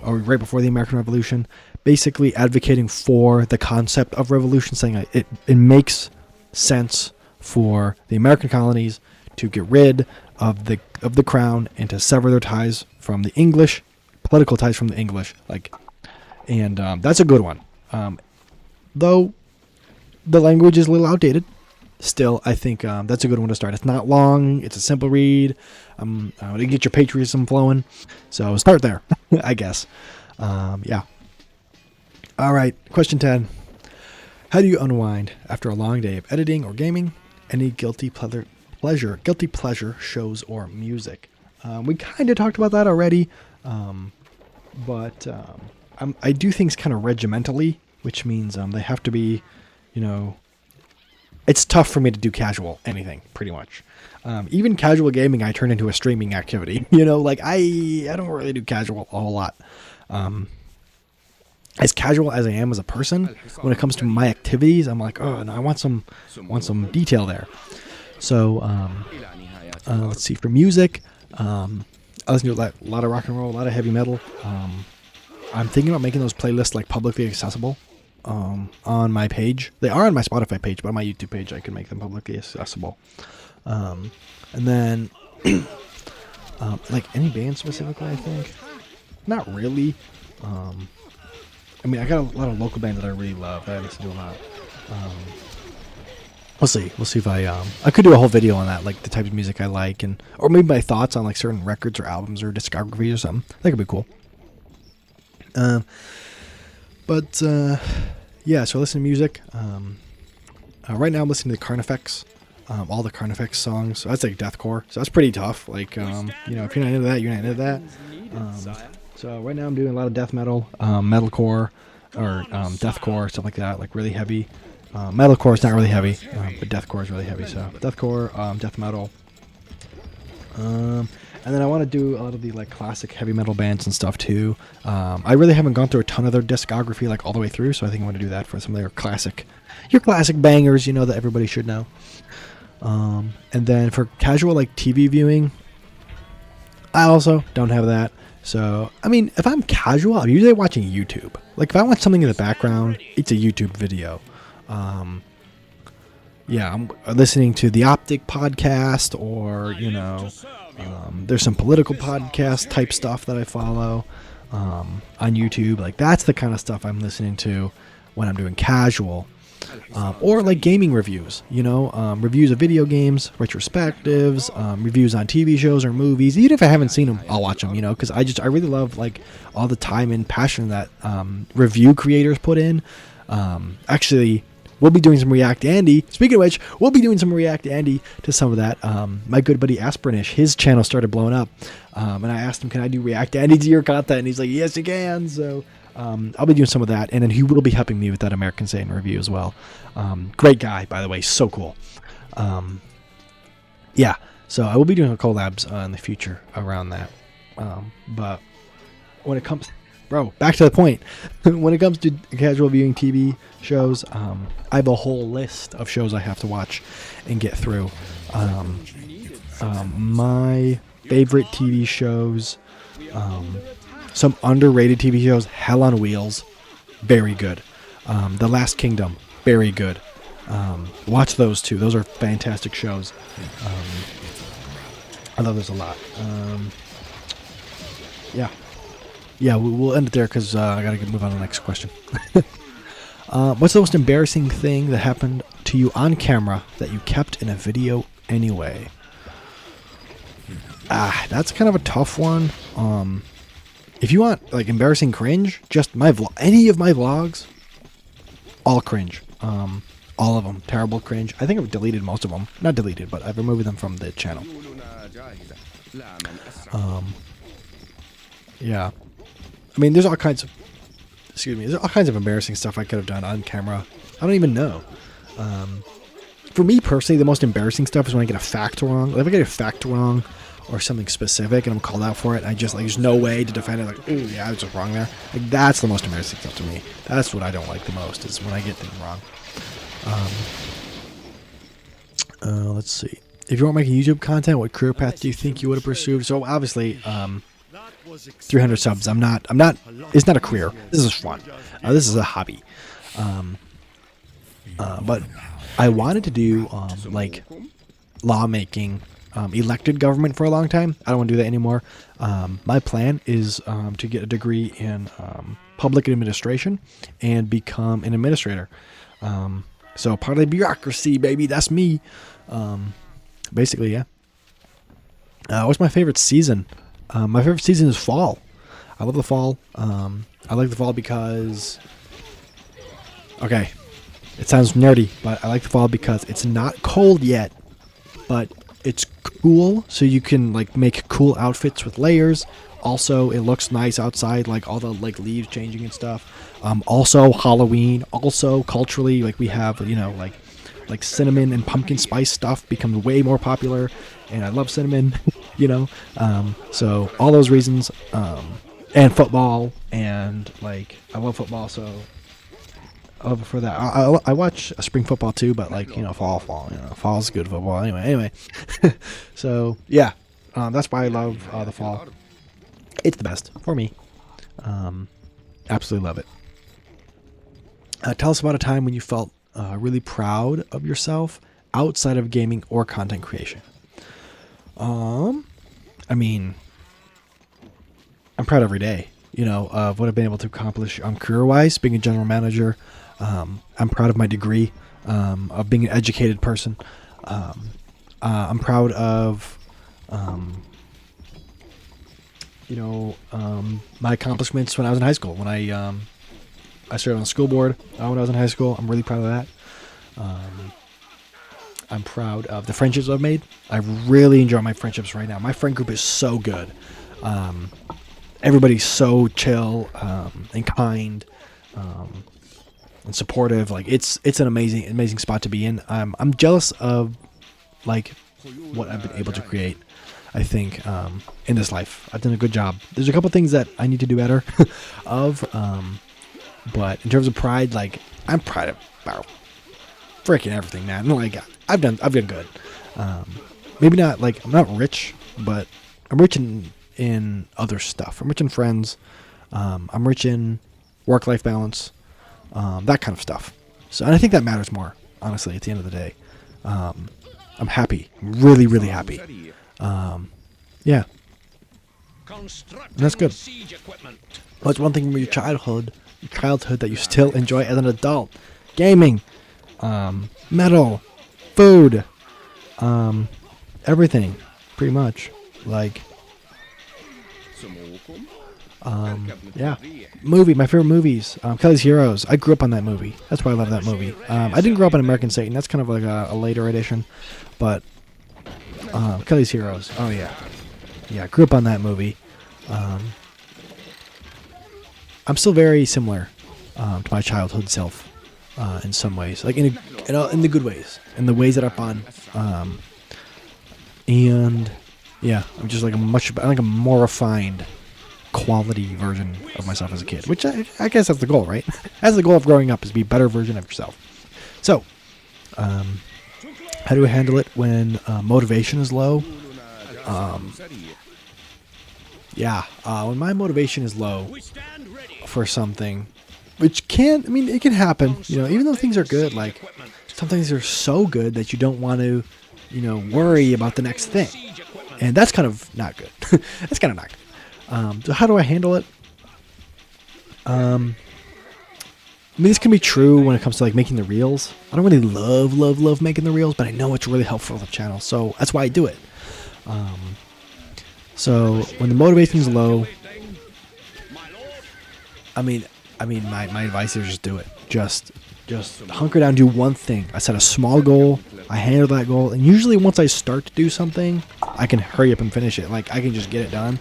or right before the American Revolution, basically advocating for the concept of revolution, saying it makes sense for the American colonies to get rid of the crown and to sever their ties from the English, political ties from the English. And that's a good one. Though the language is a little outdated, still I think that's a good one to start. It's not long. It's a simple read. To get your patriotism flowing. So start there, I guess. Yeah. All right, question 10. How do you unwind after a long day of editing or gaming? Any guilty pleasure shows or music? We kind of talked about that already, but I do things kind of regimentally, which means they have to be, it's tough for me to do casual anything, pretty much. Even casual gaming I turn into a streaming activity. I don't really do casual a whole lot. As casual as I am as a person, when it comes to my activities, I'm like, oh, no, I want some detail there. So let's see. For music, I listen to a lot of rock and roll, a lot of heavy metal. I'm thinking about making those playlists like publicly accessible on my page. They are on my Spotify page, but on my YouTube page, I can make them publicly accessible. And then like any band specifically, I think not really. I got a lot of local bands that I really love that I listen to a lot. We'll see if I could do a whole video on that, like the type of music I like, or maybe my thoughts on like certain records or albums or discographies or something. That could be cool. Yeah, so I listen to music. Right now I'm listening to the Carnifex, all the Carnifex songs. So that's like deathcore. So that's pretty tough. Like, if you're not into that, you're not into that. So right now I'm doing a lot of death metal, metalcore, or deathcore, stuff like that, like really heavy. Metalcore is not really heavy, but deathcore is really heavy. So deathcore, death metal. And then I want to do a lot of the like classic heavy metal bands and stuff too. I really haven't gone through a ton of their discography like all the way through, so I think I want to do that for some of their classic bangers, that everybody should know. And then for casual like TV viewing, I also don't have that. So, I mean, if I'm casual, I'm usually watching YouTube. Like, if I want something in the background, it's a YouTube video. Yeah, I'm listening to the Optic podcast, or, you know, there's some political podcast type stuff that I follow on YouTube. Like, that's the kind of stuff I'm listening to when I'm doing casual. Or like gaming reviews, you know, reviews of video games, retrospectives, reviews on TV shows or movies. Even if I haven't seen them, I'll watch them, you know, because I really love like all the time and passion that review creators put in. Actually, we'll be doing some React Andy. Speaking of which, we'll be doing some React Andy to some of that. My good buddy Aspernish, his channel started blowing up, and I asked him, "Can I do React Andy to your content?" And he's like, "Yes, you can." So. I'll be doing some of that, and then he will be helping me with that American Satan review as well. Great guy, by the way, so cool. Yeah, so I will be doing collabs in the future around that. But when it comes, back to the point. When it comes to casual viewing TV shows, I have a whole list of shows I have to watch and get through. My favorite TV shows. Some underrated TV shows, Hell on Wheels, very good. The Last Kingdom, very good. Watch those two. Those are fantastic shows. I love those a lot. Yeah, we'll end it there because I got to move on to the next question. What's the most embarrassing thing that happened to you on camera that you kept in a video anyway? That's kind of a tough one. If you want like embarrassing cringe, just my vlog, any of my vlogs, all cringe. All of them, terrible cringe. I think I've deleted most of them. Not deleted, but I've removed them from the channel. Yeah. I mean, there's all kinds of, there's all kinds of embarrassing stuff I could have done on camera. I don't even know. For me personally, the most embarrassing stuff is when I get a fact wrong. If I get a fact wrong, or something specific and I'm called out for it, I just like there's no way to defend it, like, ooh, yeah, I was just wrong there. Like, that's the most embarrassing stuff to me. That's what I don't like the most, is when I get things wrong. Let's see. If you weren't making YouTube content, what career path do you think you would have pursued? So obviously 300 subs, I'm not it's not a career. This is fun. This is a hobby. But I wanted to do like lawmaking, elected government for a long time. I don't want to do that anymore. My plan is to get a degree in public administration and become an administrator. So part of the bureaucracy, baby, that's me. Basically, yeah. What's my favorite season? My favorite season is fall. I love the fall. I like the fall because, okay, it sounds nerdy, but I like the fall because it's not cold yet, but it's cool, so you can like make cool outfits with layers. Also, it looks nice outside, like all the like leaves changing and stuff. Also Halloween. Also culturally, like we have, you know, like cinnamon and pumpkin spice stuff becomes way more popular, and I love cinnamon. You know, so all those reasons, and football, and like I love football, so I love it for that. I watch spring football too, but like, you know, fall, you know, fall's good football anyway. So yeah, that's why I love the fall. It's the best for me. Absolutely love it. Tell us about a time when you felt really proud of yourself outside of gaming or content creation. I mean, I'm proud every day, you know, of what I've been able to accomplish career-wise, being a general manager. I'm proud of my degree, of being an educated person. I'm proud of, you know, my accomplishments when I was in high school. When I started on the school board when I was in high school. I'm really proud of that. I'm proud of the friendships I've made. I really enjoy my friendships right now. My friend group is so good. Everybody's so chill and kind and supportive. Like it's an amazing spot to be in. I'm jealous of like what I've been able to create. I think in this life, I've done a good job. There's a couple things that I need to do better of, but in terms of pride, like I'm proud of about freaking everything, man. Like I've done good. Maybe not like I'm not rich, but I'm rich in in other stuff. I'm rich in friends. I'm rich in work-life balance, that kind of stuff. So, and I think that matters more, honestly, at the end of the day. I'm happy, really, really happy. Yeah, and that's good. What's one thing from your childhood that you still enjoy as an adult? Gaming, metal, food, everything, pretty much. Like, yeah, my favorite movies, Kelly's Heroes. I grew up on that movie. That's why I love that movie. I didn't grow up on American Satan. That's kind of like a later edition, but Kelly's Heroes. Oh yeah, I grew up on that movie. I'm still very similar to my childhood self in some ways, like in the good ways, in the ways that are fun. And yeah, I'm just like a more refined, quality version of myself as a kid, which I guess that's the goal, right? That's the goal of growing up, is to be a better version of yourself. So, how do I handle it when motivation is low? When my motivation is low for something, which it can happen, even though things are good, like some things are so good that you don't want to, worry about the next thing. And that's kind of not good. That's kind of not good. So how do I handle it? This can be true when it comes to like making the reels. I don't really love making the reels, but I know it's really helpful for the channel, so that's why I do it. So when the motivation is low, my advice is just do it. Just hunker down, do one thing. I set a small goal, I handle that goal, and usually once I start to do something, I can hurry up and finish it. Like, I can just get it done.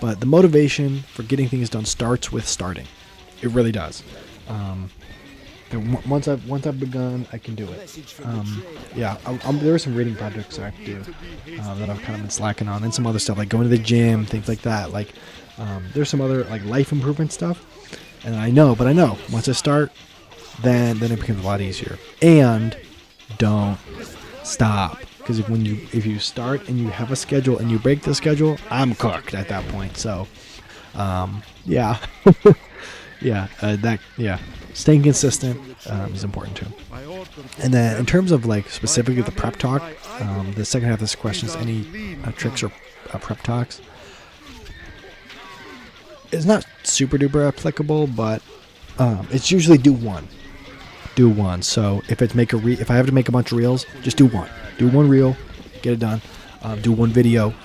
But the motivation for getting things done starts with starting. It really does. And once I've begun, I can do it. There are some reading projects I have to do that I've kind of been slacking on, and some other stuff like going to the gym, things like that. Like, there's some other like life improvement stuff, and I know once I start, then it becomes a lot easier. And don't stop, because if you start and you have a schedule and you break the schedule, I'm cooked at that point. So, staying consistent is important too. And then in terms of like specifically the prep talk, the second half of this question is any tricks or prep talks. It's not super duper applicable, but it's usually do one. So if it's if I have to make a bunch of reels, just do one. Do one reel, get it done. Do one video.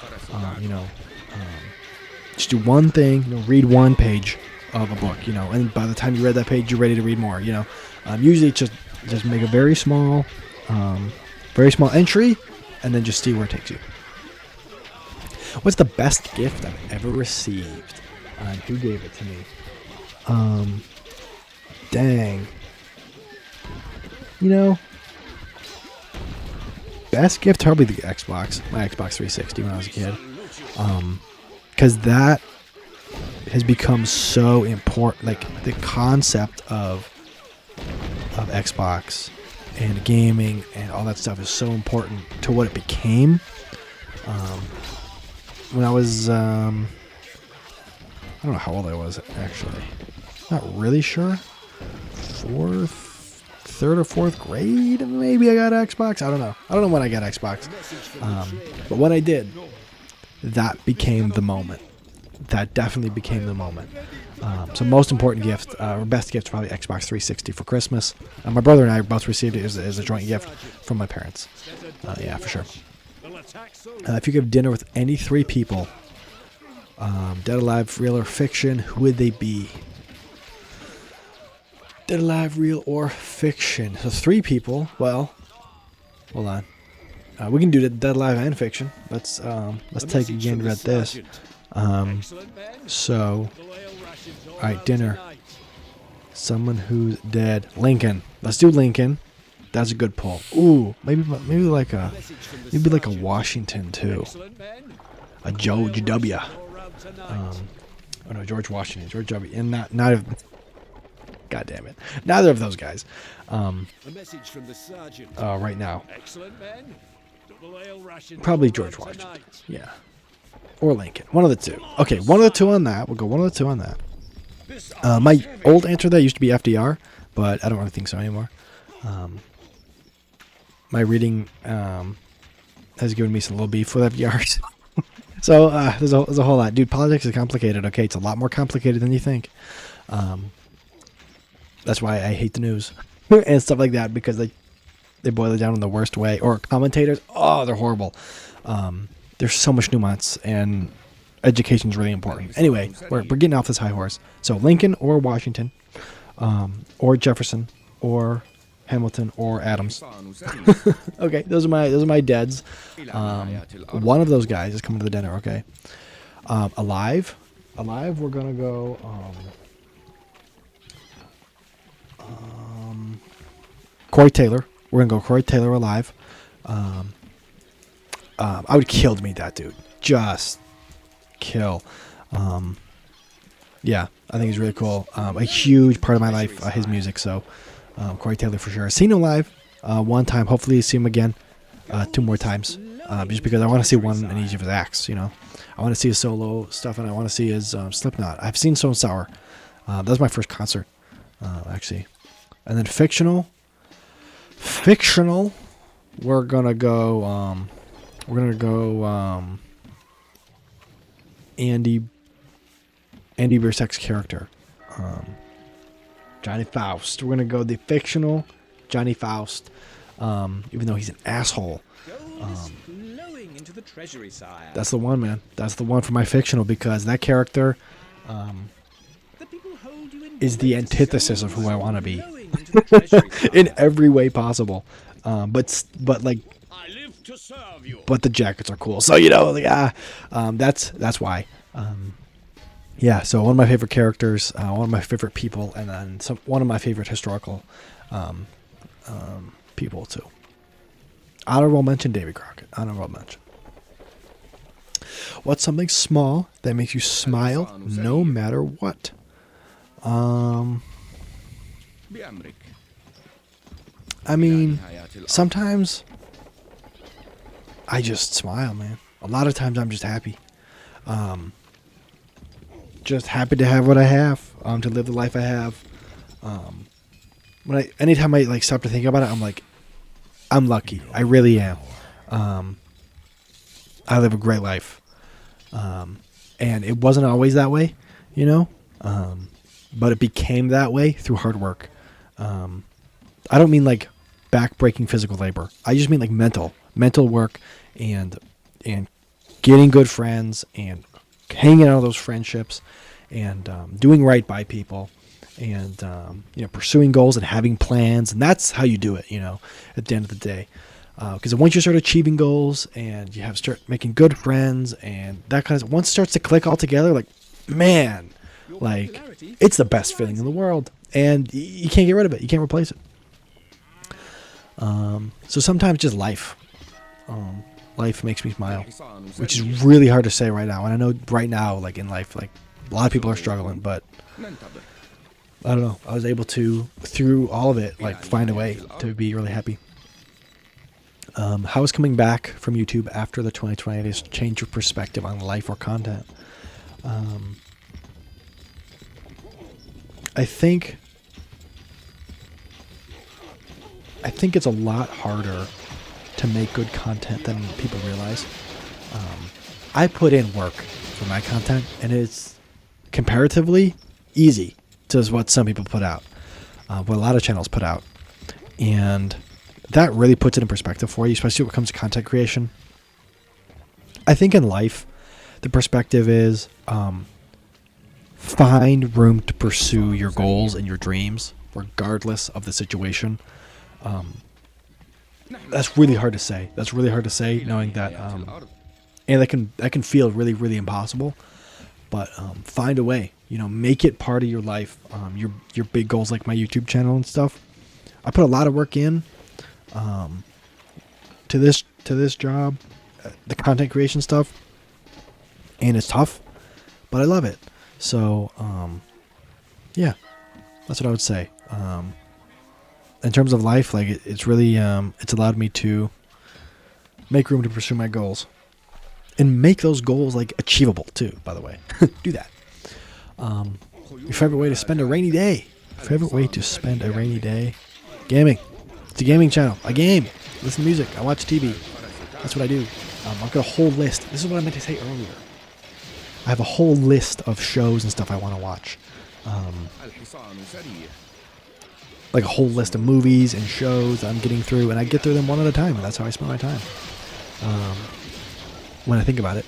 Just do one thing. Read one page of a book. And by the time you read that page, you're ready to read more. Usually just make a very small entry, and then just see where it takes you. What's the best gift I've ever received? And who gave it to me? Dang. Best gift, probably the Xbox. My Xbox 360 when I was a kid. Because that has become so important. Like, the concept of Xbox and gaming and all that stuff is so important to what it became. When I was, I don't know how old I was, actually. Not really sure. Third or fourth grade, maybe I got Xbox. I don't know when I got Xbox. But when I did, that became the moment. That definitely became the moment. So most important gift, or best gift, probably Xbox 360 for Christmas. My brother and I both received it as a joint gift from my parents. Yeah, for sure. If you could have dinner with any three people, dead, alive, real, or fiction, who would they be? Dead, alive, real, or fiction. So three people. Well, hold on. We can do dead, alive, and fiction. Let's take a gander at this. So, all right, dinner. Someone who's dead. Lincoln. Let's do Lincoln. That's a good pull. Ooh, maybe like a Washington too. A George W. George Washington. George W. And not of. God damn it. Neither of those guys. Right now. Probably George Washington. Yeah. or Lincoln. One of the two. Okay, one of the two on that. We'll go one of the two on that. My old answer to that used to be FDR, but I don't really think so anymore. My reading has given me some little beef with FDR. So there's a whole lot. Dude, politics is complicated, okay? It's a lot more complicated than you think. That's why I hate the news and stuff like that, because they boil it down in the worst way. Or commentators, oh, they're horrible. There's so much nuance, and education is really important. Anyway, we're getting off this high horse. So Lincoln or Washington, or Jefferson, or Hamilton, or Adams. Okay, those are my deads. One of those guys is coming to the dinner. Okay, alive, we're gonna go. Corey Taylor. We're gonna go Corey Taylor alive. I would kill to meet that dude. Just kill. Yeah, I think he's really cool. A huge part of my life, his music. So Corey Taylor for sure. I've seen him live one time. Hopefully see him again 2 more times. Just because I want to see one in each of his acts. You know, I want to see his solo stuff, and I want to see his Slipknot. I've seen Stone Sour. That was my first concert, actually. And then fictional, we're gonna go. Andy Biersek's character, Johnny Faust. We're gonna go the fictional Johnny Faust, even though he's an asshole. That's the one, man. That's the one for my fictional, because that character is the antithesis of who I want to be in every way possible. But the jackets are cool, so that's why. Yeah, so one of my favorite characters, one of my favorite people, and then one of my favorite historical people too. Honorable mention, Davy Crockett. Honorable mention. What's something small that makes you smile no matter what? I mean, sometimes I just smile, man. A lot of times I'm just happy. Just happy to have what I have, to live the life I have. Anytime I stop to think about it, I'm like, I'm lucky. I really am. I live a great life. And it wasn't always that way, you know? But it became that way through hard work. I don't mean like back-breaking physical labor. I just mean like mental work and getting good friends and hanging out with those friendships and doing right by people and pursuing goals and having plans. And that's how you do it, at the end of the day. Because once you start achieving goals and you start making good friends and that kind of, once it starts to click all together, like, man, like, it's the best feeling in the world, and you can't get rid of it. You can't replace it. So sometimes just life makes me smile, which is really hard to say right now. And I know right now, like in life, like a lot of people are struggling, but I don't know. I was able to, through all of it, like find a way to be really happy. How is coming back from YouTube after the 2020 days change your perspective on life or content? I think it's a lot harder to make good content than people realize. I put in work for my content, and it's comparatively easy to what some people put out, what a lot of channels put out. And that really puts it in perspective for you, especially when it comes to content creation. I think in life, the perspective is find room to pursue your goals and your dreams, regardless of the situation. That's really hard to say. Knowing that, and that can feel really, really impossible. But find a way. Make it part of your life. Your big goals, like my YouTube channel and stuff. I put a lot of work in to this job, the content creation stuff, and it's tough, but I love it. So yeah, that's what I would say. In terms of life, like it's really it's allowed me to make room to pursue my goals and make those goals like achievable too, by the way. Do that. Your favorite way to spend a rainy day. Favorite way to spend a rainy day. Gaming. It's a gaming channel. I game. Listen to music. I watch TV. That's what I do. I've got a whole list. This is what I meant to say earlier. I have a whole list of shows and stuff I want to watch. Like a whole list of movies and shows that I'm getting through, and I get through them one at a time, and that's how I spend my time. When I think about it.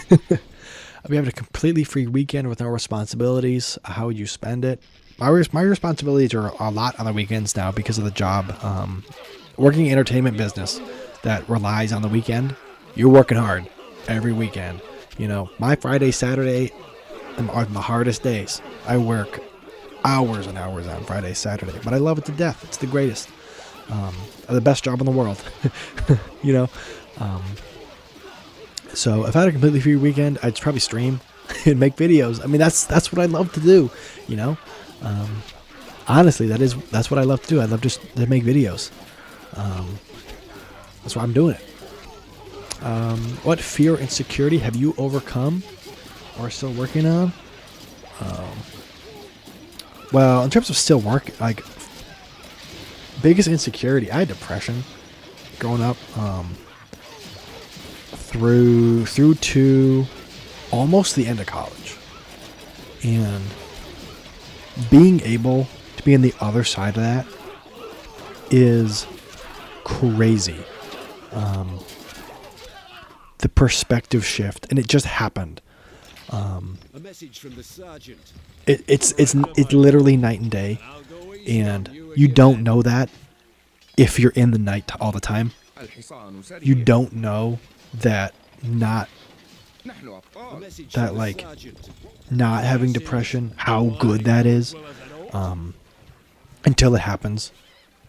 I'll be having a completely free weekend with no responsibilities. How would you spend it? My responsibilities are a lot on the weekends now because of the job. Working in entertainment business that relies on the weekend, you're working hard every weekend. You know, my Friday, Saturday are the hardest days. I work hours and hours on Friday, Saturday, but I love it to death. It's the greatest. The best job in the world. You know? So if I had a completely free weekend, I'd probably stream and make videos. I mean, that's what I love to do, you know? Honestly, that's what I love to do. I love just to make videos. That's why I'm doing it. What fear and insecurity have you overcome or still working on? Well, in terms of still work, like biggest insecurity, I had depression growing up. Through to almost the end of college, and being able to be on the other side of that is crazy. The perspective shift, and it just happened. A message from the sergeant. It's literally night and day, and you don't know that if you're in the night all the time. You don't know that not having depression, how good that is, until it happens.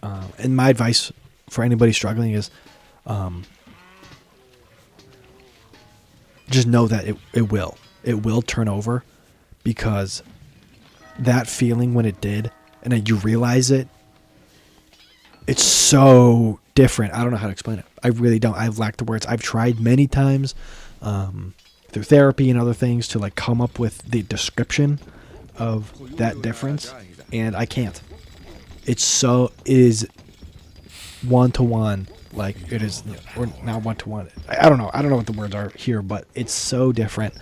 And my advice for anybody struggling is just know that it will turn over, because that feeling when it did, and then you realize it's so different. I don't know how to explain it. I really don't. I've lacked the words. I've tried many times through therapy and other things to like come up with the description of that difference, and I can't. It is one-to-one, like it is, or not one-to-one. I don't know. I don't know what the words are here, but it's so different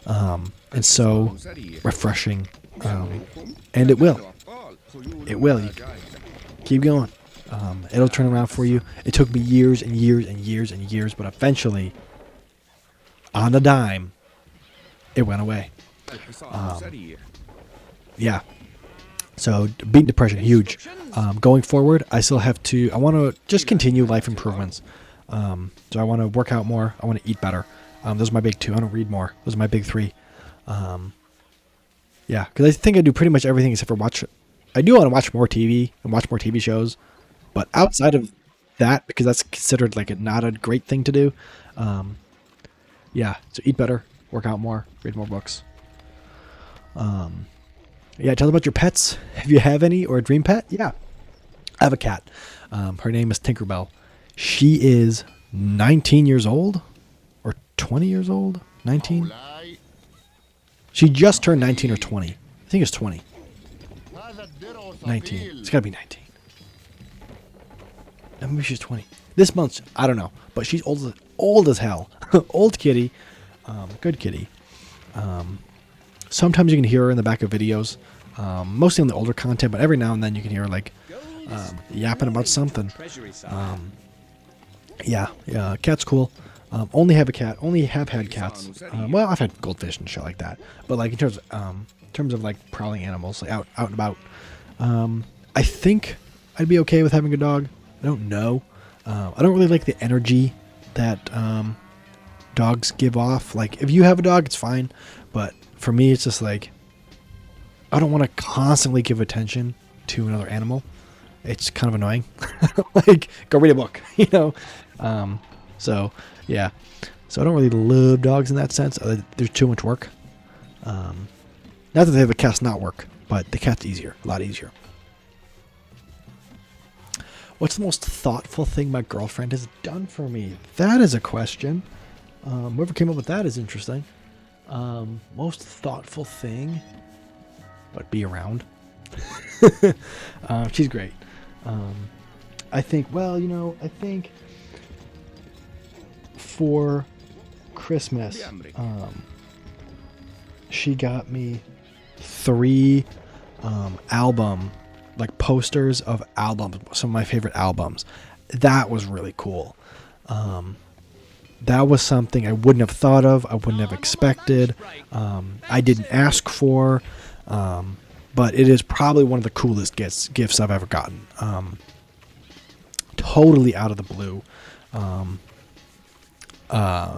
and so refreshing, and it will. You keep going. It'll turn around for you. It took me years and years and years and years, but eventually, on a dime, it went away. Yeah. So beating depression, huge. Going forward, I want to just continue life improvements. So I want to work out more. I want to eat better. Those are my big two. I want to read more. Those are my big three. Yeah, because I think I do pretty much everything except for watch. I do want to watch more TV and watch more TV shows. But outside of that, because that's considered like not a great thing to do, yeah. So eat better, work out more, read more books. Yeah, tell us about your pets. If you have any, or a dream pet. Yeah, I have a cat. Her name is Tinkerbell. She is 19 years old, or 20 years old. 19. She just turned 19 or 20. I think it's 20. 19. It's gotta be 19. Maybe she's 20. This month, I don't know. But she's old as hell. Old kitty. Good kitty. Sometimes you can hear her in the back of videos. Mostly on the older content, but every now and then you can hear her like yapping about something. Yeah, cat's cool. Only have a cat. Only have had cats. Well, I've had goldfish and shit like that. But like in terms of like prowling animals, like out and about. I think I'd be okay with having a dog. I don't know. I don't really like the energy that dogs give off. Like, if you have a dog, it's fine. But for me, it's just like, I don't want to constantly give attention to another animal. It's kind of annoying. Like, go read a book, you know? So, yeah. So I don't really love dogs in that sense. There's too much work. Not that they have a cat's not work, but the cat's easier. A lot easier. What's the most thoughtful thing my girlfriend has done for me? That is a question. Whoever came up with that is interesting. Most thoughtful thing, but be around. She's great. I think, well, I think for Christmas, she got me 3 album, like posters of albums, some of my favorite albums. That was really cool. That was something I wouldn't have thought of. I wouldn't have expected. I didn't ask for, but it is probably one of the coolest gifts I've ever gotten. Totally out of the blue.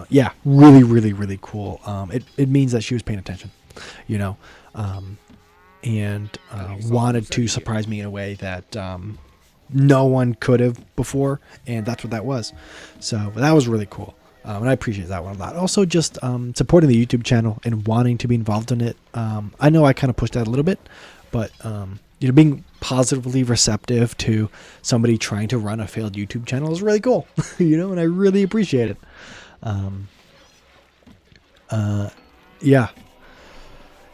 Yeah, really, really, really cool. It means that she was paying attention, and wanted to surprise me in a way that no one could have before, and that's what that was. So that was really cool. And I appreciate that one a lot. Also, just supporting the YouTube channel and wanting to be involved in it. I know I kind of pushed that a little bit, but being positively receptive to somebody trying to run a failed YouTube channel is really cool. And I really appreciate it. Yeah.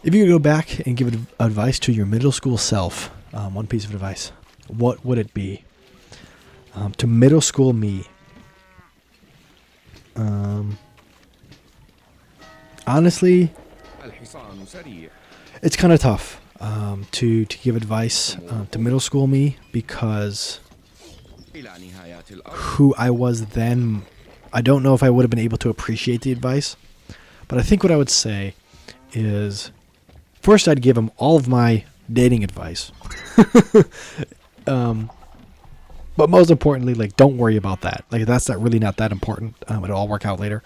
If you could go back and give advice to your middle school self, one piece of advice, what would it be? To middle school me. Honestly, it's kind of tough to give advice to middle school me, because who I was then, I don't know if I would have been able to appreciate the advice. But I think what I would say is, first I'd give him all of my dating advice. But most importantly, like, don't worry about that. Like, that's not that important. It'll all work out later.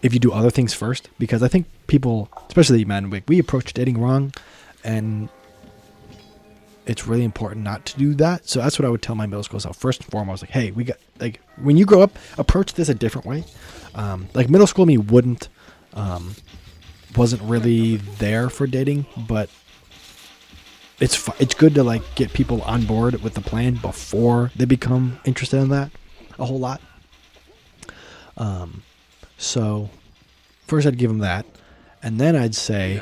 If you do other things first, because I think people, especially men, we approach dating wrong, and it's really important not to do that. So that's what I would tell my middle school self. First and foremost, like, hey, when you grow up, approach this a different way. Like, middle school me wasn't really there for dating, but it's good to, like, get people on board with the plan before they become interested in that a whole lot. So first I'd give them that, and then I'd say,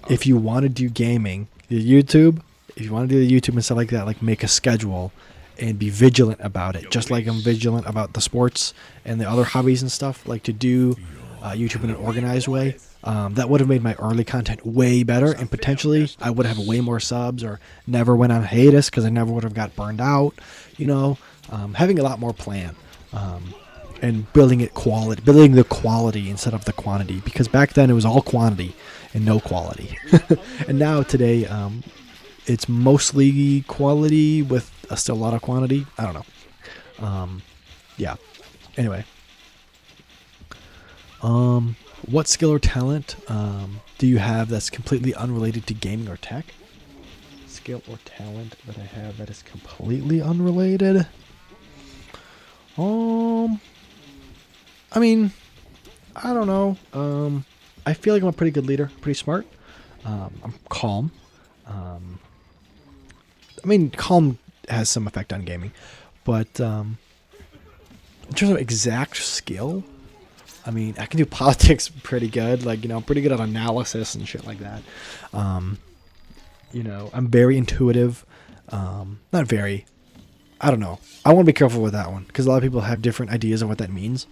if you want to do gaming, if you want to do the YouTube and stuff like that, like, make a schedule and be vigilant about it, just like I'm vigilant about the sports and the other hobbies and stuff. Like, to do YouTube in an organized way. That would have made my early content way better, and potentially I would have way more subs, or never went on hiatus because I never would have got burned out. Having a lot more plan, and building the quality instead of the quantity, because back then it was all quantity and no quality. And now today, it's mostly quality with still a lot of quantity. I don't know. Yeah. Anyway. What skill or talent do you have that's completely unrelated to gaming or tech? Skill or talent that I have that is completely unrelated? I mean, I don't know. I feel like I'm a pretty good leader, pretty smart. I'm calm. Calm has some effect on gaming, but in terms of exact skill, I can do politics pretty good. Like, I'm pretty good at analysis and shit like that. I'm very intuitive. Not very. I don't know. I want to be careful with that one, because a lot of people have different ideas of what that means.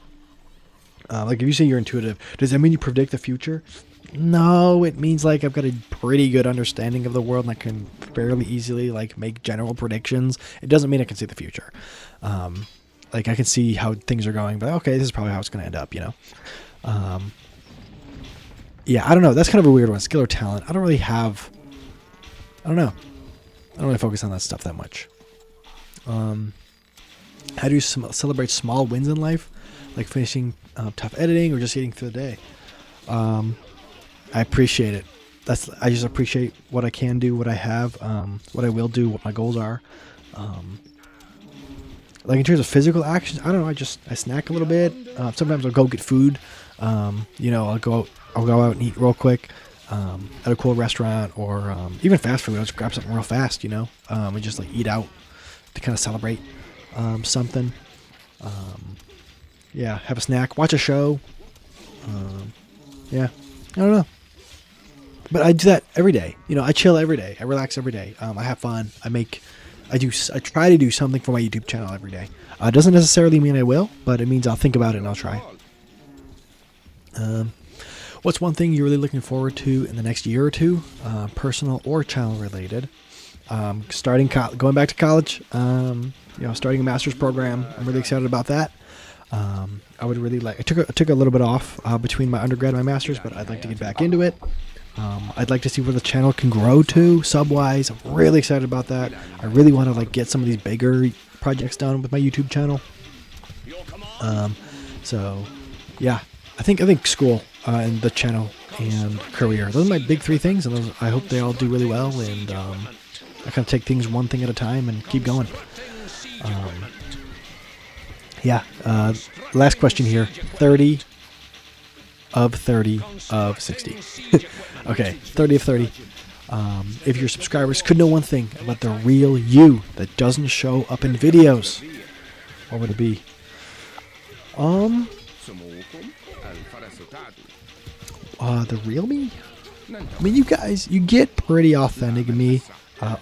Like, if you say you're intuitive, does that mean you predict the future? No, it means, like, I've got a pretty good understanding of the world, and I can fairly easily, like, make general predictions. It doesn't mean I can see the future. Like, I can see how things are going, but okay, this is probably how it's going to end up, Yeah, I don't know. That's kind of a weird one. Skill or talent. I don't know. I don't really focus on that stuff that much. How do you celebrate small wins in life? Like finishing tough editing or just getting through the day? I appreciate it. I just appreciate what I can do, what I have, what I will do, what my goals are. Like, in terms of physical actions, I don't know. I snack a little bit. Sometimes I'll go get food. I'll go out and eat real quick at a cool restaurant, or even fast food. I'll just grab something real fast, and just, like, eat out to kind of celebrate something. yeah, have a snack, watch a show. Yeah, I don't know. But I do that every day. You know, I chill every day. I relax every day. I have fun. I try to do something for my YouTube channel every day. It doesn't necessarily mean I will, but it means I'll think about it and I'll try. What's one thing you're really looking forward to in the next year or two, personal or channel related? Going back to college, starting a master's program. I'm really excited about that. I would really like. I took a little bit off between my undergrad and my master's, but I'd like to get back into it. I'd like to see where the channel can grow to sub-wise. I'm really excited about that. I really want to get some of these bigger projects done with my YouTube channel. So yeah, I think school and the channel and career. Those are my big three things, and I hope they all do really well. And I kind of take things one thing at a time and keep going. Last question here. 30 of 30 of 60. Okay, 30 of 30. If your subscribers could know one thing about the real you that doesn't show up in videos, what would it be? The real me? I mean, you get pretty authentic me. I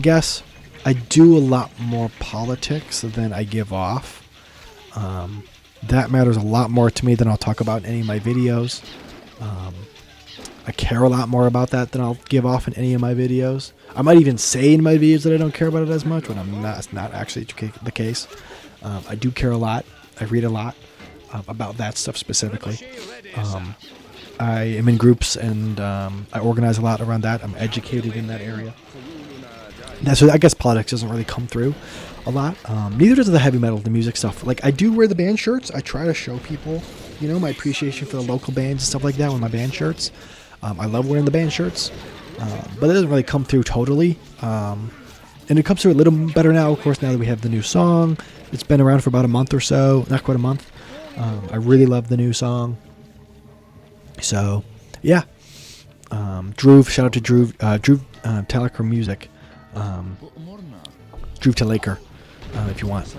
guess I do a lot more politics than I give off. That matters a lot more to me than I'll talk about in any of my videos. I care a lot more about that than I'll give off in any of my videos. I might even say in my videos that I don't care about it as much when it's not actually the case. I do care a lot. I read a lot about that stuff specifically. I am in groups and I organize a lot around that. I'm educated in that area. So I guess politics doesn't really come through a lot. Neither does the heavy metal, the music stuff. I do wear the band shirts. I try to show people, my appreciation for the local bands and stuff like that with my band shirts. I love wearing the band shirts, but it doesn't really come through totally. And it comes through a little better now, of course, now that we have the new song. It's been around for about a month or so, not quite a month. I really love the new song. So, yeah. Drew, shout out to Drew Talaker Music. Drew Talaker, if you want.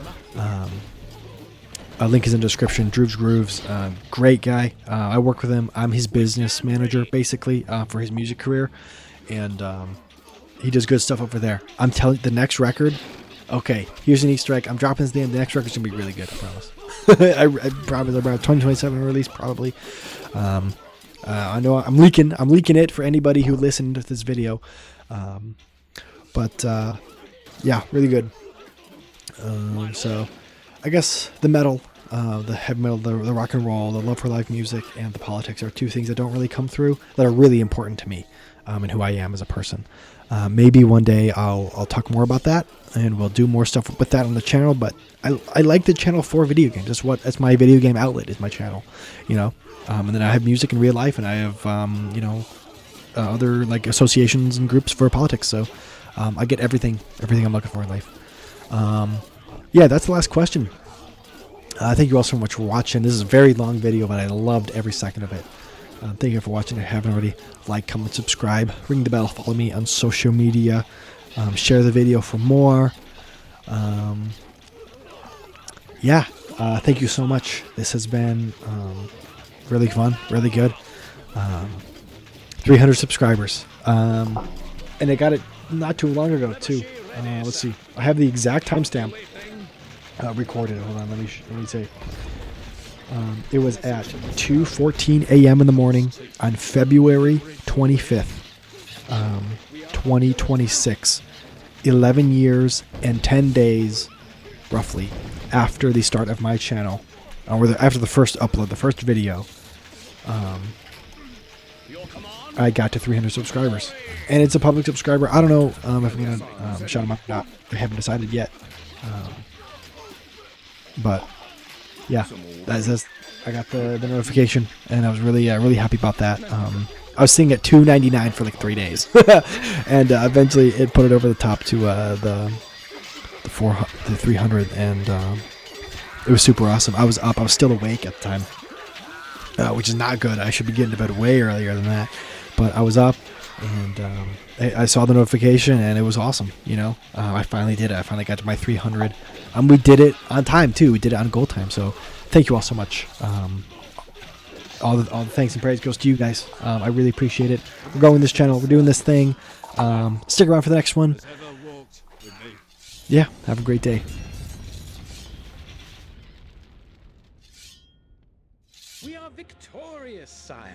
A link is in the description. Drew's Grooves, great guy. I work with him. I'm his business manager, basically, for his music career. And he does good stuff over there. I'm telling you, the next record, okay, here's an Easter egg. I'm dropping his name. The next record's going to be really good, I promise. I promise around 2027 release, probably. I know I'm leaking it for anybody who listened to this video. But yeah, really good. So I guess the metal, the heavy metal, the rock and roll, the love for live music, and the politics are two things that don't really come through that are really important to me and who I am as a person. Maybe one day I'll talk more about that and we'll do more stuff with that on the channel. But I like the channel for video games. That's my video game outlet is my channel, and then I have music in real life, and I have other associations and groups for politics. So I get everything I'm looking for in life. Yeah, that's the last question. Thank you all so much for watching. This is a very long video, but I loved every second of it. Thank you for watching. If you haven't already, like, comment, subscribe, ring the bell, follow me on social media, share the video for more. Thank you so much. This has been really fun, really good. 300 subscribers. And I got it not too long ago, too. Let's see. I have the exact timestamp recorded. Hold on, let me say. It was at 2:14 a.m. in the morning on February 25th, 2026. 11 years and 10 days, roughly, after the start of my channel, after the first upload, the first video. I got to 300 subscribers, and it's a public subscriber. I don't know if I'm gonna shout him out or not. I haven't decided yet, but yeah, I got the notification, and I was really happy about that. I was seeing it $2.99 for 3 days, and eventually it put it over the top to the 300, and it was super awesome. I was up. I was still awake at the time, which is not good. I should be getting to bed way earlier than that. But I was up, and I saw the notification, and it was awesome. I finally did it. I finally got to my 300 We did it on time too. We did it on goal time. So thank you all so much. All the thanks and praise goes to you guys. I really appreciate it. We're growing this channel. We're doing this thing. Stick around for the next one. Yeah, have a great day. We are victorious, sire.